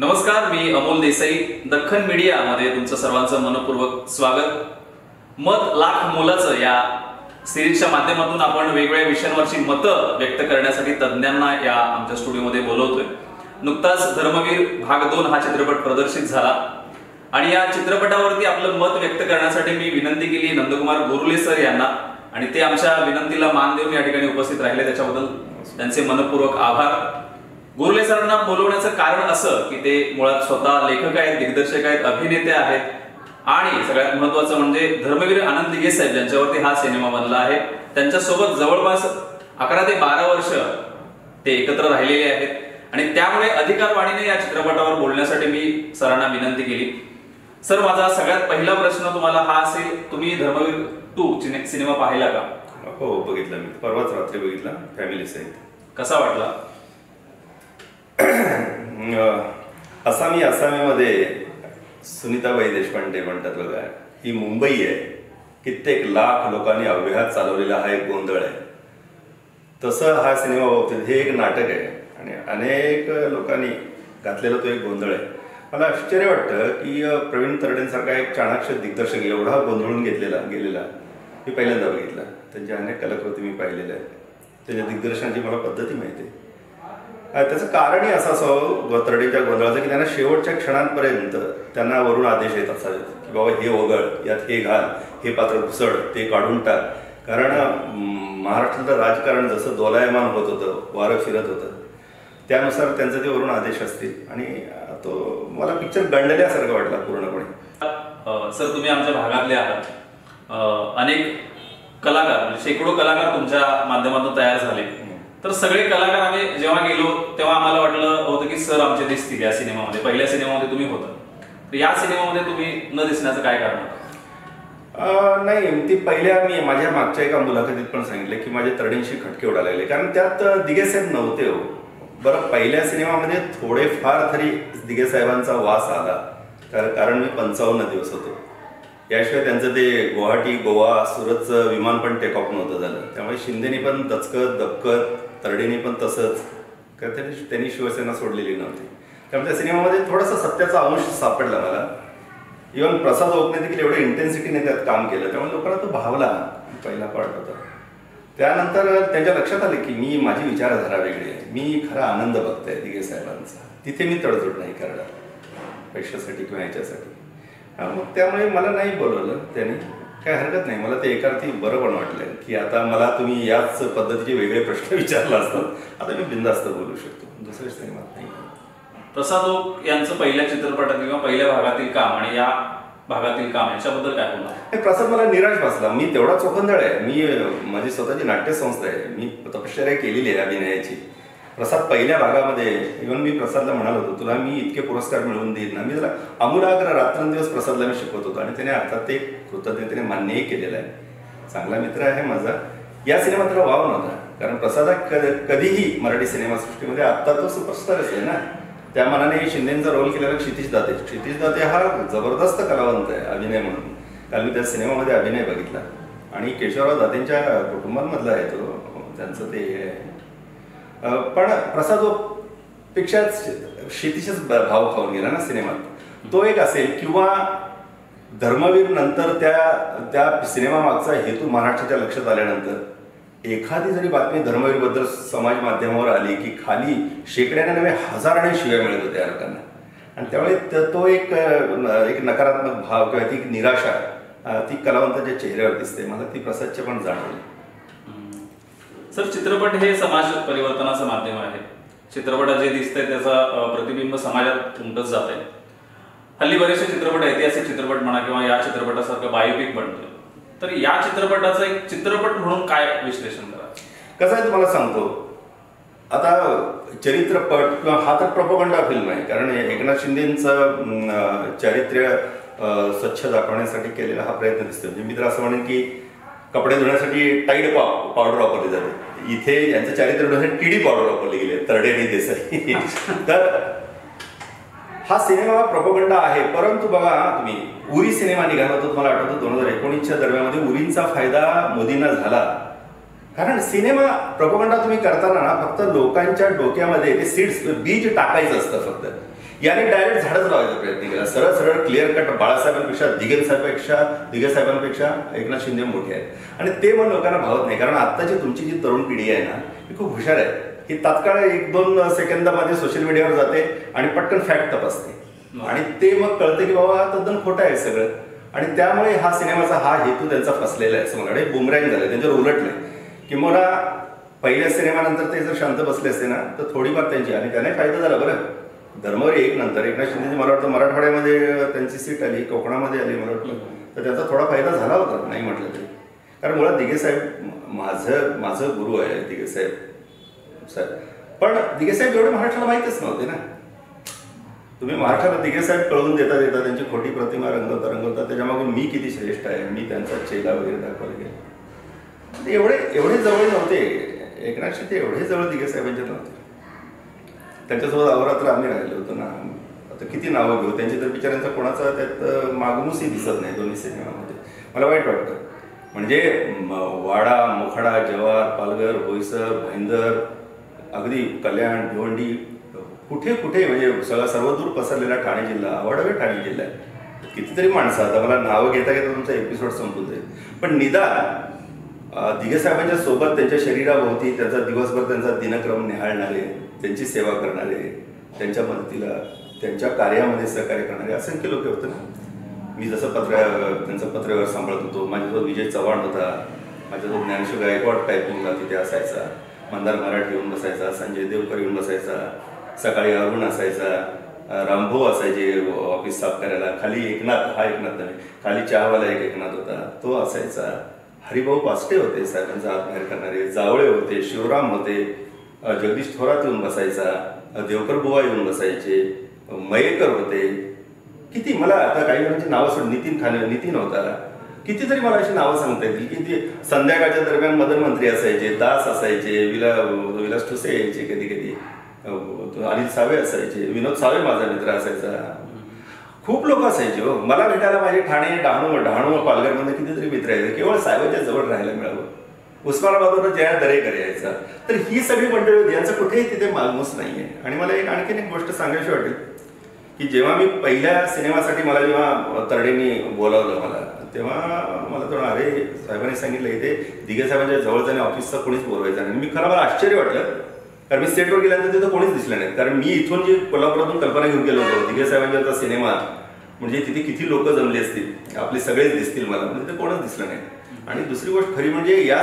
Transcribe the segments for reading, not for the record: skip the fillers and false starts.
नमस्कार, मी अमोल देसाई. दख्खन मीडियामध्ये तुमचं सर्वांचं मनपूर्वक स्वागत. मत लाख मोलाचं या सिरीजच्या माध्यमातून आपण वेगवेगळ्या विषयांवरची मतं व्यक्त करण्यासाठी तज्ज्ञांना या आमच्या स्टुडिओमध्ये बोलवतोय. नुकताच धर्मवीर भाग 2 हा चित्रपट प्रदर्शित झाला आणि या चित्रपटावरती आपलं मत व्यक्त करण्यासाठी मी विनंती केली नंदकुमार गोरुले सर यांना आणि ते आमच्या विनंतीला मान देऊन या ठिकाणी उपस्थित राहिले. त्याच्याबद्दल त्यांचे मनपूर्वक आभार. गोरुले सरांना बोलवण्याचं कारण असं की ते मुळात स्वतः लेखक आहेत, दिग्दर्शक आहेत, अभिनेते आहेत आणि सगळ्यात महत्त्वाचं म्हणजे धर्मवीर आनंद दिघे साहेब ज्यांच्यावरती हा सिनेमा बनला आहे त्यांच्यासोबत जवळपास 11 ते 12 वर्ष ते एकत्र राहिलेले आहेत आणि त्यामुळे अधिकारवाणीने या चित्रपटावर बोलण्यासाठी मी सरांना विनंती केली. सर, माझा सगळ्यात पहिला प्रश्न तुम्हाला हा असेल, तुम्ही धर्मवीर 2 सिनेमा पाहिला का? हो, बघितला. मी परवाच रात्री बघितला फॅमिली सहित. कसा वाटला? आसामीमध्ये सुनीताबाई देशपांडे म्हणतात बघा, ही मुंबई आहे, कित्येक लाख लोकांनी अव्याहत चालवलेला हा एक गोंधळ आहे. तसं हा सिनेमा बघतो, हे एक नाटक आहे आणि अनेक लोकांनी घातलेला तो एक गोंधळ आहे. मला आश्चर्य वाटतं की प्रवीण तरडेंसारखा एक चाणाक्ष दिग्दर्शक एवढा गोंधळून गेलेला मी पहिल्यांदा बघितला. त्यांच्या अनेक कलाकृती मी पाहिलेल्या आहेत. त्याच्या दिग्दर्शनाची मला पद्धती माहिती आहे. त्याचं कारणही असं असावं तरडेच्या गोंधळाचं की त्यांना शेवटच्या क्षणांपर्यंत त्यांना वरून आदेश येत असावेत की बाबा हे वगळ, यात हे घाल, हे पात्र घुसळ, ते काढून टाक. कारण महाराष्ट्रातलं राजकारण जसं दोलायमान होत होतं, वारं फिरत होतं, त्यानुसार त्यांचे ते वरून आदेश असतील आणि तो मला पिक्चर गंडल्यासारखं वाटला पूर्णपणे. सर, तुम्ही आमच्या भागातले आहात. अनेक कलाकार म्हणजे शेकडो कलाकार तुमच्या माध्यमातून तयार झाले. तर सगळे कलाकार आम्ही जेव्हा गेलो तेव्हा आम्हाला वाटलं होतं की सर आमचे दिसतील या सिनेमामध्ये. पहिल्या सिनेमामध्ये तुम्ही होता, तर या सिनेमामध्ये तुम्ही न दिसण्याचं काय कारण? नाही, ती मी माझ्या मागच्या एका मुलाखतीत पण सांगितलं की माझ्या तरडेंशी खटके उडायला लागले, कारण त्यात दिघे साहेब नव्हते. हो बरं, पहिल्या सिनेमामध्ये थोडेफार तरी दिघे साहेबांचा वास आला, कारण मी 55 दिवस होतो. याशिवाय त्यांचं ते गुवाहाटी, गोवा, सुरतचं विमान पण टेक ऑफ नव्हतं झालं. त्यामुळे शिंदेनी पण दचकत दबकत, तरडेनी पण तसंच, त्यांनी शिवसेना सोडलेली नव्हती. त्यामुळे त्या सिनेमामध्ये थोडासा सत्याचा अंश सापडला मला. इव्हन प्रसाद ओकने देखील एवढ्या इंटेन्सिटीने त्यात काम केलं, त्यामुळे लोकांना तो भावला. पहिला पार्ट होता. त्यानंतर त्यांच्या लक्षात आलं की माझी विचारधारा वेगळी आहे, मी खरा आनंद बघतोय दिघे साहेबांचा. तिथे मी तडजोड नाही करणार पैशासाठी किंवा ह्याच्यासाठी. मग त्यामुळे मला नाही बोलवलं त्यांनी. काय हरकत नाही, मला ते एकार्थी बरं पण वाटलं की आता मला तुम्ही याच पद्धतीचे वेगळे प्रश्न विचारला असतात, आता मी बिनधास्त बोलू शकतो, दुसऱ्या सिनेमात नाही. प्रसाद ओक यांचं पहिल्या चित्रपटात किंवा पहिल्या भागातील काम आणि या भागातील काम याच्याबद्दल काय बोलणार? प्रसाद मला निराश भासला. मी तेवढा चोखंदळ आहे, मी माझी स्वतःची नाट्यसंस्था आहे, मी तपश्चर्या केलेली आहे अभिनयाची. प्रसाद पहिल्या भागामध्ये इव्हन मी प्रसादला म्हणालो होतो, तुला मी इतके पुरस्कार मिळवून देईन ना. मी त्याला आमूलाग्र रात्रंदिवस प्रसादला मी शिकवत होतो आणि त्याने अर्थात ते कृतज्ञतेने मान्यही केलेलं आहे. चांगला मित्र आहे माझा. या सिनेमात त्याला वाव नव्हता, कारण प्रसाद कधीही मराठी सिनेमासृष्टीमध्ये आत्ता तो सुपरस्टारच आहे ना. त्या मनाने शिंदेचा रोल केलेला क्षितिज दाते हा जबरदस्त कलावंत आहे अभिनय म्हणून. काल मी त्या सिनेमामध्ये अभिनय बघितला आणि केशवराव दातेंच्या कुटुंबांमधला आहे तो, त्यांचं ते. पण प्रसादोपेक्षा शेतीच्याच भाव खाऊन गेला ना सिनेमात. तो एक असेल किंवा धर्मवीर नंतर त्या सिनेमा मागचा हेतू महाराष्ट्राच्या लक्षात आल्यानंतर एखादी जरी बातमी धर्मवीरबद्दल समाज माध्यमावर आली की खाली शेकड्याने नव्हे हजाराने शिव्या मिळत होत्या लोकांना, आणि त्यामुळे तो एक नकारात्मक भाव किंवा ती निराशा ती कलावंताच्या चेहऱ्यावर दिसते. मला ती प्रसादच्या पण जाणवली. सर, चित्रपट हे समाज परिवर्तनाचं माध्यम आहे. चित्रपटात जे दिसतंय त्याचा प्रतिबिंब समाजात उमटत जात आहे. हल्ली बरेचसे चित्रपट, ऐतिहासिक चित्रपट म्हणा किंवा या चित्रपटासारखं बायोपिक बनतोय, तर या चित्रपटाचं एक चित्रपट म्हणून काय विश्लेषण करा? कसं आहे तुम्हाला सांगतो, आता चरित्रपट किंवा हा तर प्रोपगंडा फिल्म आहे, कारण एकनाथ शिंदेचं चारित्र्य स्वच्छ दाखवण्यासाठी केलेला हा प्रयत्न दिसतो. मी तर असं म्हणेन की कपडे धुण्यासाठी टाईड पावडर वापरली जाते, इथे यांचं चारित्र्य धुण्यासाठी टीडी पावडर वापरली गेली आहे, तरडे आणि देसाई. तर हा सिनेमा प्रोपगंडा आहे. परंतु बघा तुम्ही, उरी सिनेमा निघाला होता, तुम्हाला आठवतं 2019च्या दरम्यानमध्ये उरींचा फायदा मोदींना झाला. कारण सिनेमा प्रोपगंडा तुम्ही करताना ना फक्त लोकांच्या डोक्यामध्ये ते सीड्स बीज टाकायचं असतं फक्त याने डायरेक्ट झाडच लावायचा प्रयत्न केला. सरळ सरळ क्लिअर कट बाळासाहेबांपेक्षा दिघे साहेबांपेक्षा एकनाथ शिंदे मोठे आहेत आणि ते मग लोकांना भावत नाही. कारण आत्ताची तुमची जी तरुण पिढी आहे ना ही खूप हुशार आहे. ही तात्काळ 1-2 सेकंदामध्ये सोशल मीडियावर जाते आणि पटकन फॅक्ट तपासते आणि ते मग कळतं की बाबा तद्दन खोटं आहे सगळं. आणि त्यामुळे हा सिनेमाचा हा हेतू त्यांचा फसलेला आहे असं मला बुमरँग झालं, त्यांच्यावर उलटलंय. किंवा पहिल्या सिनेमानंतर ते जर शांत बसले असते ना तर थोडीफार त्यांची आणि त्याने फायदा झाला. बरं, धर्मवीर 1 नंतर एकनाथ शिंदे मला वाटतं मराठवाड्यामध्ये त्यांची सीट आली, कोकणामध्ये आली मला वाटतं, तर त्याचा थोडा फायदा झाला होता नाही म्हटलं तरी. कारण मुळात दिघेसाहेब माझं गुरु आहे दिघेसाहेब. पण दिघेसाहेब एवढे महाराष्ट्राला माहीतच नव्हते ना. तुम्ही महाराष्ट्राला दिघेसाहेब कळवून देता त्यांची खोटी प्रतिमा रंगवता त्याच्यामागून मी किती श्रेष्ठ आहे, मी त्यांचा चेला वगैरे दाखवायला गेलो. एवढे जवळ नव्हते एकनाथ शिंदे, एवढे जवळ दिघेसाहेबांच्या नव्हते. त्यांच्यासोबत अवरात्र आम्ही राहिलो होतो ना. आता किती नावं घेऊ त्यांची, तर बिचाऱ्यांचा कोणाचा त्यात मागमूसही दिसत नाही दोन्ही सिनेमामध्ये. मला वाईट वाटतं. म्हणजे वाडा, मोखाडा, जव्हार, पालघर, बोईसर, भाईंदर, अगदी कल्याण, भिवंडी, कुठे कुठे म्हणजे सर्वदूर पसरलेला ठाणे जिल्हा, आवडावे ठाणे जिल्हा आहे. कितीतरी माणसं, आता मला नावं घेता घेता तुमचा एपिसोड संपून जाईल. पण निदान दिघेसाहेबांच्या सोबत त्यांच्या शरीराभोवती त्यांचा दिवसभर त्यांचा दिनक्रम निहाळणारे, त्यांची सेवा करणारे, त्यांच्या मदतीला त्यांच्या कार्यामध्ये सहकार्य करणारे असंख्य लोक होते ना. मी जसं त्यांचं पत्रव्यवहार सांभाळत होतो, माझ्यासोबत विजय चव्हाण होता, माझ्यासोबत ज्ञानेश्वर गायकवाड टायपिंगला तिथे असायचा, मंदार मराठी येऊन बसायचा, संजय देवकर येऊन बसायचा, सकाळी अरुण असायचा, रामभाऊ असायचे ऑफिस साफ करायला, खाली एकनाथ नव्हे, खाली चहावाला एक एकनाथ होता तो असायचा, हरिभाऊ पास्टे होते साहेबांचा हात बाहेर करणारे, जावळे होते, शिवराम होते, जगदीश थोरात येऊन बसायचा, देवकर बुवा येऊन बसायचे, मयेकर होते. किती मला आता काही जणांची नावं सोड, नितीन होता, कितीतरी मला अशी नावं सांगता येतील की ती संध्याकाळच्या दरम्यान मदन मंत्री असायचे, दास असायचे, विलास ठुसे यायचे, कधी कधी अनिल सावे असायचे, विनोद सावे माझा मित्र असायचा, खूप लोक असायचे. हो, मला भेटायला माझे ठाणे, डहाणू पालघरमध्ये कितीतरी मित्र यायचे, केवळ साहेबांच्या जवळ राहायला मिळावं. उस्मानाबादवर जया दरेकर यायचा. तर ही सगळी मंडळी होती, यांचं कुठेही तिथे मागमूस नाहीये. आणि मला आणखीन एक गोष्ट सांगायची वाटेल की जेव्हा मी पहिल्या सिनेमासाठी मला जेव्हा तरडेंनी बोलावलं मला, तेव्हा मला थोडं अरे साहेबांनी सांगितलं इथे दिघेसाहेबांच्या जवळ जाणे ऑफिसचा कोणीच बोलवायचं नाही. मी खरं मला आश्चर्य वाटलं, कारण मी सेटवर गेल्यानंतर तिथं कोणीच दिसलं नाही. कारण मी इथून जी कोल्हापुरातून कल्पना घेऊन गेलो होतो दिघेसाहेबांचा सिनेमा म्हणजे तिथे किती लोक जमले असतील, आपले सगळेच दिसतील मला, म्हणजे तिथे कोणच दिसलं नाही. आणि दुसरी गोष्ट खरी म्हणजे या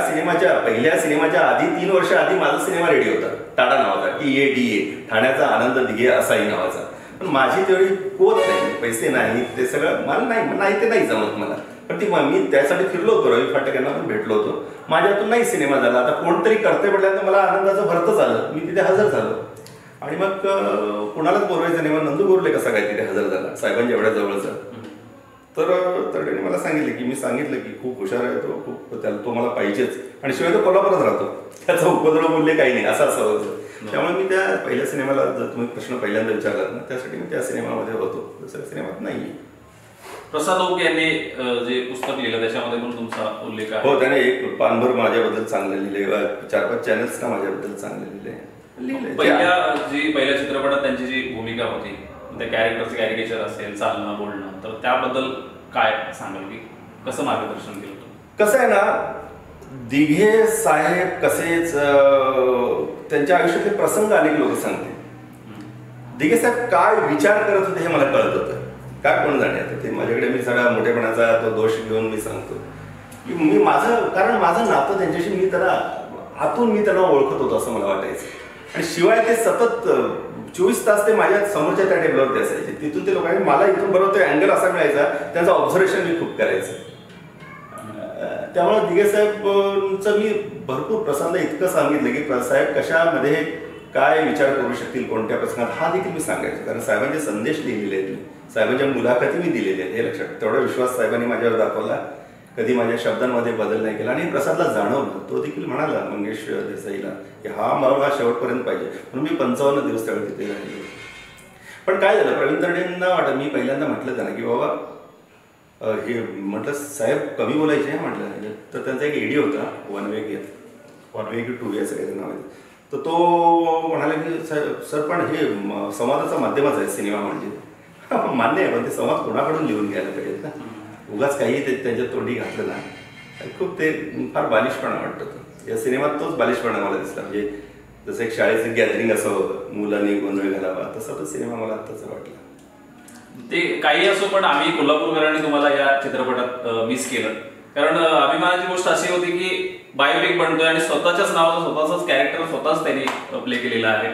पहिल्या सिनेमाच्या आधी 3 वर्ष आधी माझा सिनेमा रेडी होता, टाटा नावाचा, TADA, ठाण्याचा आनंद दिघे असाही नावाचा. पण माझी तेवढी पोत नाही, पैसे नाही, ते सगळं मला नाही ते नाही जमत मला. पण ती मी त्यासाठी फिरलो होतो, रवी फाटक यांना पण भेटलो होतो, माझ्यातून नाही सिनेमा झाला. आता कोणतरी करते म्हटल्यानंतर मला आनंदाचं भरतच आलं, मी तिथे हजर झालो. आणि मग कुणालाच बोलवायचं नाही, मग नंदू बोरले कसा काय तिथे हजर झाला साहेबांच्या एवढ्या जवळचा. तर तरडेने मला सांगितलं की खूप हुशार आहे तो, खूप त्याला तो मला पाहिजेच, आणि शिवाय तो कोल्हापुरात राहतो, त्याचा उपद्रव बोलले काही नाही असं होतं. त्यामुळे मी त्या पहिल्या सिनेमाला, जर तुम्ही प्रश्न पहिल्यांदा विचारलात ना, त्यासाठी मी त्या सिनेमामध्ये होतो, दुसऱ्या सिनेमात नाही. प्रसाद ओक यांनी जे पुस्तक लिहिलं त्याच्यामध्ये पण तुमचा उल्लेख आहे. हो, त्याने एक पानभर माझ्याबद्दल चांगलं लिहिले, 4-5 चॅनल्सना माझ्याबद्दल चांगलं लिहिले. पहिल्या चित्रपटात त्यांची जी भूमिका होती, त्या कॅरेक्टरचं कॅरिकेचर असेल, चालणं बोलणं, तर त्याबद्दल काय सांगाल की कसं मार्गदर्शन केलं होतं? कसं आहे ना, दिघे साहेब कसेच त्यांच्या आयुष्यातले प्रसंग अनेक लोक सांगते. दिघे साहेब काय विचार करत होते हे मला कळत होतं, काय कोण जाण्यात ते माझ्याकडे. मी सगळा मोठेपणाचा तो दोष घेऊन मी सांगतो की कारण माझं नातं त्यांच्याशी, मी त्यांना ओळखत होतो असं मला वाटायचं. आणि शिवाय ते सतत 24 तास ते माझ्या समोरच्या त्या टेबलवरती असायचे. तिथून ते लोकांनी मला इथून बरोबर तो अँगल असा मिळायचा, त्यांचं ऑब्झर्वेशन मी खूप करायचं. त्यामुळे दिघे साहेबांचं मी भरपूर प्रसंग इतकं सांगितलं की साहेब कशामध्ये काय विचार करू शकतील कोणत्या प्रसंगात, हा देखील मी सांगायचो. कारण साहेबांचे संदेश लिहिलेले आहेत, साहेबांच्या मुलाखती मी दिलेल्या आहेत, हे लक्षात. तेवढा विश्वास साहेबांनी माझ्यावर दाखवला, कधी माझ्या शब्दांमध्ये बदल नाही केला. आणि प्रसादला जाणवलं, तो देखील म्हणाला मंगेश देसाईला की हा मला शेवटपर्यंत पाहिजे, म्हणून मी 55 दिवस त्यावेळी तिथे राहिले. पण काय झालं, प्रवीण तरडेंना वाटत, मी पहिल्यांदा म्हटलं त्यांना की बाबा हे म्हटलं साहेब कमी बोलायचे म्हटलं. तर त्यांचा एक एडी होता, वन वे की 2 वे असं काही नाव आहे, तर तो म्हणाला की सर पण हे संवादाचा माध्यमच आहे सिनेमा म्हणजे. मान्य आहे, पण ते संवाद कोणाकडून लिहून घ्यायला पाहिजेत ना. उगाच काही ते त्यांच्या तोंडी घातलं ना खूप ते फार बालिशपणा वाटतं. या सिनेमात तोच बालिशपणा मला दिसला. म्हणजे जसं एक शाळेचं गॅदरिंग असावं, मुलांनी गोंधळ घालावा, तसा तो सिनेमा मला आत्ताचा वाटला. ते काही असो, पण आम्ही कोल्हापूरकरांनी तुम्हाला या चित्रपटात मिस केलं. कारण अभिमानाची गोष्ट अशी होती की बायोपिक बनतोय आणि स्वतःच्याच नावाचं स्वतःच कॅरेक्टर स्वतःच त्यांनी प्ले केलेलं आहे.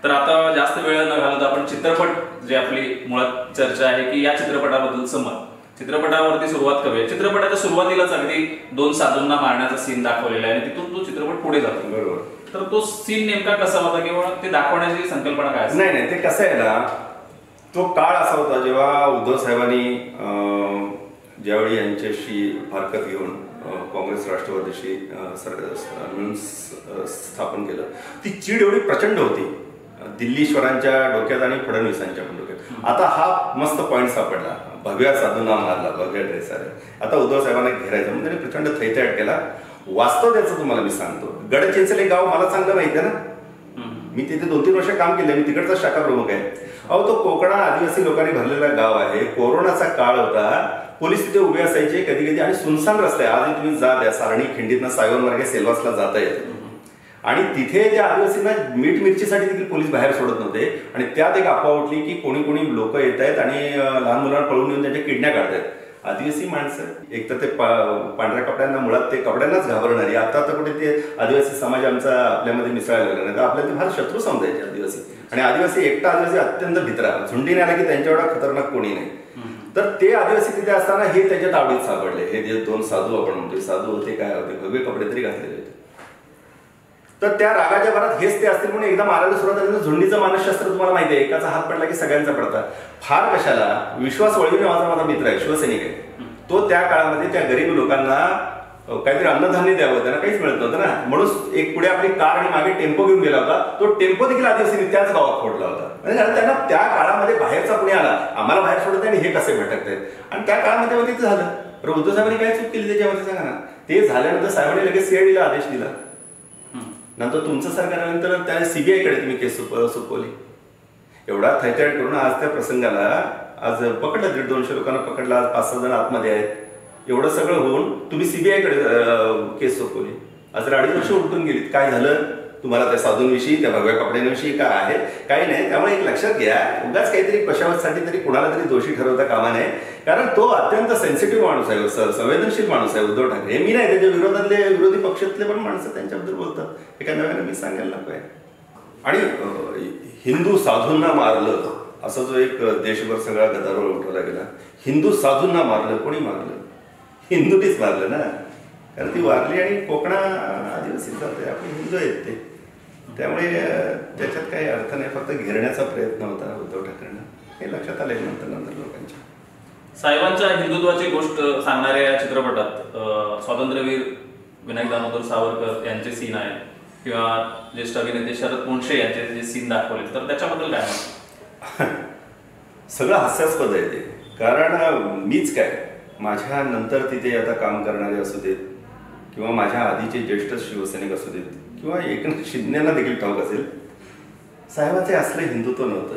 तर आता जास्त वेळ न घालवता आपण चित्रपट, जे आपली मुळात चर्चा आहे की या चित्रपटाबद्दलचं मत, चित्रपटावरती सुरुवात करूया. चित्रपटाच्या सुरुवातीलाच अगदी 2 साधूंना मारण्याचा सीन दाखवलेला आहे आणि तिथून तो चित्रपट पुढे जातो. बरोबर. तर तो सीन नेमका कसा होता किंवा ते दाखवण्याची संकल्पना काय असते? नाही, ते कसं आहे ना, तो काळ असा होता जेव्हा उद्धव साहेबांनी ज्यावेळी यांच्याशी फारकत घेऊन काँग्रेस राष्ट्रवादीशी मिळून स्थापन केलं, ती चीड एवढी प्रचंड होती दिल्लीश्वरांच्या डोक्यात आणि फडणवीसांच्या पण डोक्यात. आता हा मस्त पॉईंट सापडला, भगव्या साधूंना मारला, भगव्या ड्रेस आले. आता उद्धव साहेबांना घेरायचं म्हणजे त्यांनी प्रचंड थैथयाट केला. वास्तव त्याचं तुम्हाला मी सांगतो, गडचिंचले गाव मला चांगलं माहिती आहे ना, मी तिथे 2-3 वर्ष काम केलं, मी तिकडचा शाखा प्रमुख आहे. अहो, तो कोकणा आदिवासी लोकांनी भरलेला गाव आहे. कोरोनाचा काळ होता, पोलीस तिथे उभे असायचे कधी कधी आणि सुनसान रस्ते. आजही तुम्ही जा द्या, सारणी खिंडीतनं सायवन मार्गे सेल्वासला जाता येतं. आणि तिथे त्या आदिवासींना मीठ मिरचीसाठी देखील पोलीस बाहेर सोडत नव्हते. आणि त्यात एक अफवा उठली की कोणी कोणी लोक येत आहेत आणि लहान मुलांना पळून येऊन त्यांच्या किडन्या काढतायत. आदिवासी माणसं एकतर ते पांढऱ्या कपड्यांना, मुळात ते कपड्यांनाच घाबरणारी. आता कुठे ते आदिवासी समाज आमचा आपल्यामध्ये मिसळायला लागला नाही, तर आपल्याला ते फार शत्रू समजायचे आदिवासी. आणि आदिवासी, एकटा आदिवासी अत्यंत भित्रा, झुंडीने आला की त्यांच्या एवढा खतरनाक कोणी नाही. तर ते आदिवासी तिथे असताना हे त्याच्यात आवडीत सापडले. हे जे 2 साधू आपण म्हणतो, साधू होते काय होते, भगवे कपडे तरी घातलेले होते. तर त्या रागाच्या भरात हेच ते असतील म्हणून एकदा मारायला सुरुवात झाली. झुंडीचं मानसशास्त्र तुम्हाला माहिती आहे, एकाचा हात पडला की सगळ्यांचा पडता. फार कशाला, विश्वास वळवी नावाचा माझा मित्र आहे, शिवसैनिक आहे. तो त्या काळामध्ये त्या गरीब लोकांना काहीतरी अन्नधान्य द्यावं, त्यांना काहीच मिळत नव्हतं ना, म्हणून एक पुढे आपली कार आणि मागे टेम्पो घेऊन गेला होता. तो टेम्पो देखील आदिवासींनी त्याच गावात फोडला होता. म्हणजे त्यांना त्या काळामध्ये बाहेरचा पुणे आला, आम्हाला बाहेर सोडत आणि हे कसे भटकत आहेत. आणि त्या काळामध्ये मध्ये ते झालं. तर उद्धव साहेबांनी काय चूक केली त्याच्यामध्ये सांगा ना. ते झाल्यानंतर साहेबांनी लगेच सीआयडीला आदेश दिला. नंतर तुमचं सरकार आल्यानंतर त्या सीबीआयकडे तुम्ही केस सोपवली. एवढा थैथयाट करून आज त्या प्रसंगाला आज पकडलं, 150-200 लोकांना पकडलं, आज 5-6 जण आतमध्ये आहेत. एवढं सगळं होऊन तुम्ही सीबीआयकडे केस सोपवली. आज 2.5 वर्ष उलटून गेलीत. काय झालं तुम्हाला त्या साधूंविषयी, त्या भगव्या कपड्यांविषयी काय आहे, काही नाही. त्यामुळे एक लक्षात घ्या, उगाच काहीतरी कशासाठी तरी कुणाला तरी दोषी ठरवता कामा नये. कारण तो अत्यंत सेन्सिटिव्ह माणूस आहे, संवेदनशील माणूस आहे उद्धव ठाकरे. मी नाही, त्याच्या विरोधातले विरोधी पक्षातले पण माणसं त्यांच्याबद्दल बोलतात. एका नव्यानं मी सांगायला नको आहे. आणि हिंदू साधूंना मारलं असा जो एक देशभर सगळा गदारोळ उठवला गेला. हिंदू साधूंना मारलं, कोणी मारलं? हिंदूनीच मारलं ना, कारण ती वारली आणि कोकणा आदिवासी जाते, आपले हिंदू आहेत ते. त्यामुळे त्याच्यात काही अर्थ नाही, फक्त घेरण्याचा प्रयत्न होता उद्धव ठाकरेंना, हे लक्षात आले नंतर लोकांच्या. साहेबांच्या हिंदुत्वाची गोष्ट सांगणाऱ्या या चित्रपटात स्वातंत्र्यवीर विनायक दामोदर सावरकर यांचे सीन आहेत किंवा ज्येष्ठ अभिनेते शरद पोंक्षे यांचे जे सीन दाखवले, तर त्याच्याबद्दल काय? सगळं हास्यास्पद आहे ते. कारण मीच काय, माझ्या नंतर तिथे आता काम करणारे असू देत किंवा माझ्या आधीचे ज्येष्ठ शिवसैनिक असू देत किंवा एकनाथ शिंदेना देखील ठाऊक असेल, साहेबांचे असलं हिंदुत्व नव्हतं.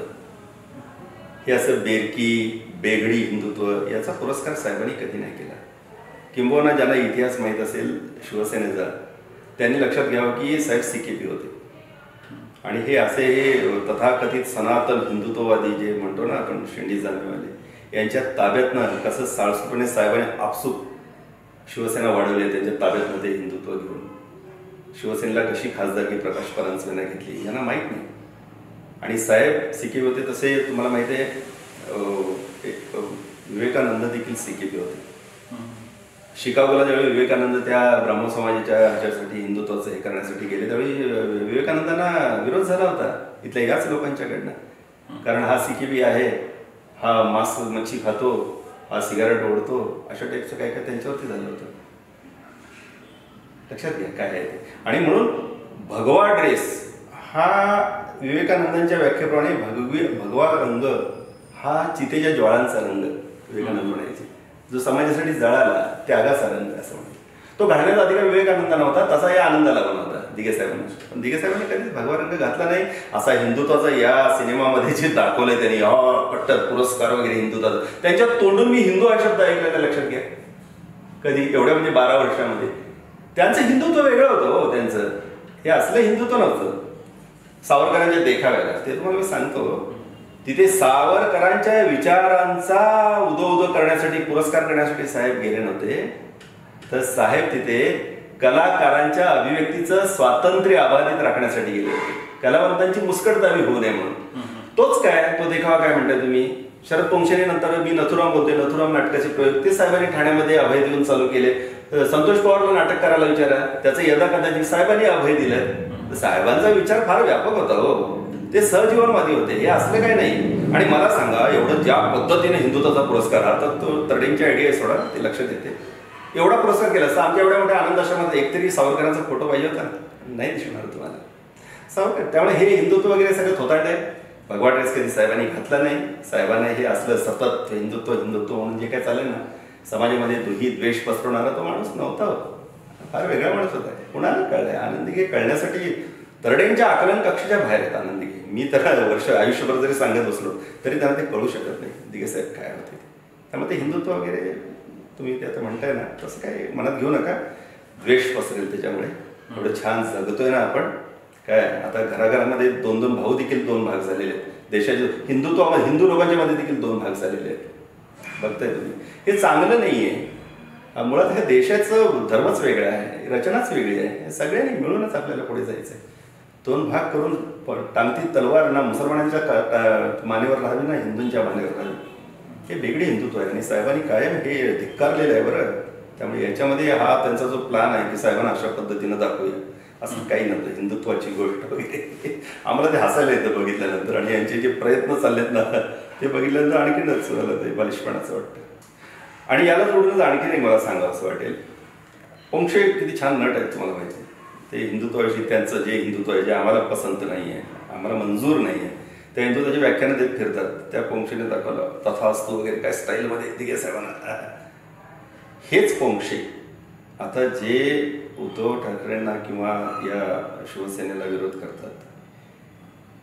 हे असं बेरकी बेगडी हिंदुत्व याचा पुरस्कार साहेबांनी कधी नाही केला. किंबहुना ज्यांना इतिहास माहीत असेल शिवसेनेचा, त्यांनी लक्षात घ्यावं की साहेब सीकेपी होते. आणि हे असे हे तथाकथित सनातन हिंदुत्ववादी जे म्हणतो ना आपण, शेंडी जाणवेवाले, यांच्या ताब्यातनं कसं साळसूपणे साहेबांनी आपसूक शिवसेना वाढवली, त्यांच्या ताब्यातनं ते हिंदुत्व घेऊन शिवसेनेला कशी खासदारकी प्रकाश परांजपेंना घेतली यांना माहीत नाही. आणि साहेब सीकेपी होते. तसे तुम्हाला माहिती आहे विवेकानंद देखील सीकेपी होते. शिकागोला ज्यावेळी विवेकानंद त्या ब्राह्मण समाजाच्या ह्याच्यासाठी हिंदुत्वाचं हे करण्यासाठी गेले, त्यावेळी विवेकानंदांना विरोध झाला होता इथल्या याच लोकांच्याकडनं. कारण हा सीकेपी आहे, हा मांस मच्छी खातो, हा सिगारेट ओढतो, अशा टाईपचं काय काय त्यांच्यावरती झालं होतं. लक्षात घ्या काय आहे ते. आणि म्हणून भगवा ड्रेस हा विवेकानंदांच्या व्याख्येप्रमाणे भगवा रंग हा चितेच्या ज्वाळांचा रंग विवेकानंद म्हणायचे, जो समाजासाठी जळाला त्यागाचा रंग असं म्हणतो. तो घालण्याचा अधिकार विवेकानंदांना होता, तसा या आनंदाला पण होता. दिघे साहेबांना. पण दिघे साहेबांनी कधीच भगवा रंग घातला नाही. असा हिंदुत्वाचा या सिनेमामध्ये जे दाखवलंय त्यांनी पट्टत पुरस्कार वगैरे हिंदुत्वाचा, त्यांच्या तोंडून मी हिंदू हा शब्द ऐकला का लक्षात घ्या कधी, एवढ्या म्हणजे 12 वर्षामध्ये. त्यांचं हिंदुत्व वेगळं होतं हो. त्यांचं हे असलं हिंदुत्व नव्हतं. सावरकरांच्या देखाव्याला ते तुम्हाला मी सांगतो, तिथे सावरकरांच्या विचारांचा उदो करण्यासाठी, पुरस्कार करण्यासाठी साहेब गेले नव्हते, तर साहेब तिथे कलाकारांच्या अभिव्यक्तीचं स्वातंत्र्य अबाधित राखण्यासाठी गेले होते, कलावंतांची मुस्कटदाबी होऊ नये म्हणून. तोच काय तो देखावा काय म्हणताय तुम्ही. शरद पोंक्षेने नंतर मी नथुराम बोलते, नथुराम नाटकाचे प्रयोग ते साहेबांनी ठाण्यामध्ये अभय देऊन चालू केले. संतोष पवारला नाटक करायला विचारा, त्याचं यदा कदाचित साहेबांनी अभय दिलं. साहेबांचा विचार फार व्यापक होता हो. ते सहजीवनवादी होते, हे असलं काय नाही. आणि मला सांगा, एवढं ज्या पद्धतीने हिंदुत्वाचा पुरस्कार हा, तर तो तरडेंची आयडिया सोडा, ते लक्षात येते. एवढा पुरस्कार केला असता आमच्या एवढ्या मोठ्या आनंद आश्रमात एकतरी सावरकरांचा फोटो पाहिजे होता, नाही दिसणार तुम्हाला सावरकर. त्यामुळे हे हिंदुत्व वगैरे सगळं थोताट आहे. भगवा ड्रेस कधी साहेबांनी घातला नाही. साहेबांना हे असलं सतत हिंदुत्व म्हणून जे काय चालेल ना, समाजामध्ये दुही द्वेष पसरवणारा तो माणूस नव्हता. फार वेगळा माणूस होता. कुणाला कळलंय आनंदी घे कळण्यासाठी तरडेंच्या आकलन कक्षाच्या बाहेर आहेत आनंदी घे. मी तर आयुष्यभर जरी सांगत बसलो तरी त्यांना ते कळू शकत नाही दिघे साहेब काय होते. त्यामुळे ते हिंदुत्व वगैरे तुम्ही ते आता म्हणताय ना, तसं काही मनात घेऊ नका. द्वेष पसरेल त्याच्यामुळे. थोडं छान जगतोय ना आपण. काय आता घराघरामध्ये 2-2 भाऊ देखील 2 भाग झालेले आहेत. देशाच्या हिंदुत्वामध्ये हिंदू लोकांच्या मध्ये देखील 2 भाग झालेले आहेत. बघताय तुम्ही, हे चांगलं नाहीये. मुळात ह्या देशाचं धर्मच वेगळा आहे, रचनाच वेगळी आहे. सगळ्यांनी मिळूनच आपल्याला पुढे जायचं आहे. 2 भाग करून टांगती तलवार ना मुसलमानांच्या मानेवर राहावी ना हिंदूंच्या मानेवर राहावी, हे वेगळे हिंदुत्व आहे. आणि साहेबांनी कायम हे धिक्कारलेलं आहे बरं. त्यामुळे याच्यामध्ये हा त्यांचा जो प्लॅन आहे की साहेबांना अशा पद्धतीनं दाखवूया, असं काही नव्हतं. हिंदुत्वाची गोष्ट वगैरे आम्हाला ते हसायला येतं बघितल्यानंतर. आणि यांचे जे प्रयत्न चाललेत ना ते बघितल्यानंतर आणखीनच झालं ते बालिशपणाचं वाटतं. आणि याला जोडूनच आणखीन एक मला सांगावं असं वाटेल, पोंक्षे किती छान नट आहेत तुम्हाला माहिती. ते हिंदुत्वाविषयी त्यांचं जे हिंदुत्व आहे जे आम्हाला पसंत नाही आहे, आम्हाला मंजूर नाही आहे, त्या हिंदुत्वाची व्याख्यानं देत फिरतात. त्या पोंक्षेने दाखवलं तथास्तु वगैरे काय स्टाईलमध्ये दिघे साहेबांना. हेच पोंक्षे आता जे उद्धव ठाकरेंना किंवा या शिवसेनेला विरोध करतात.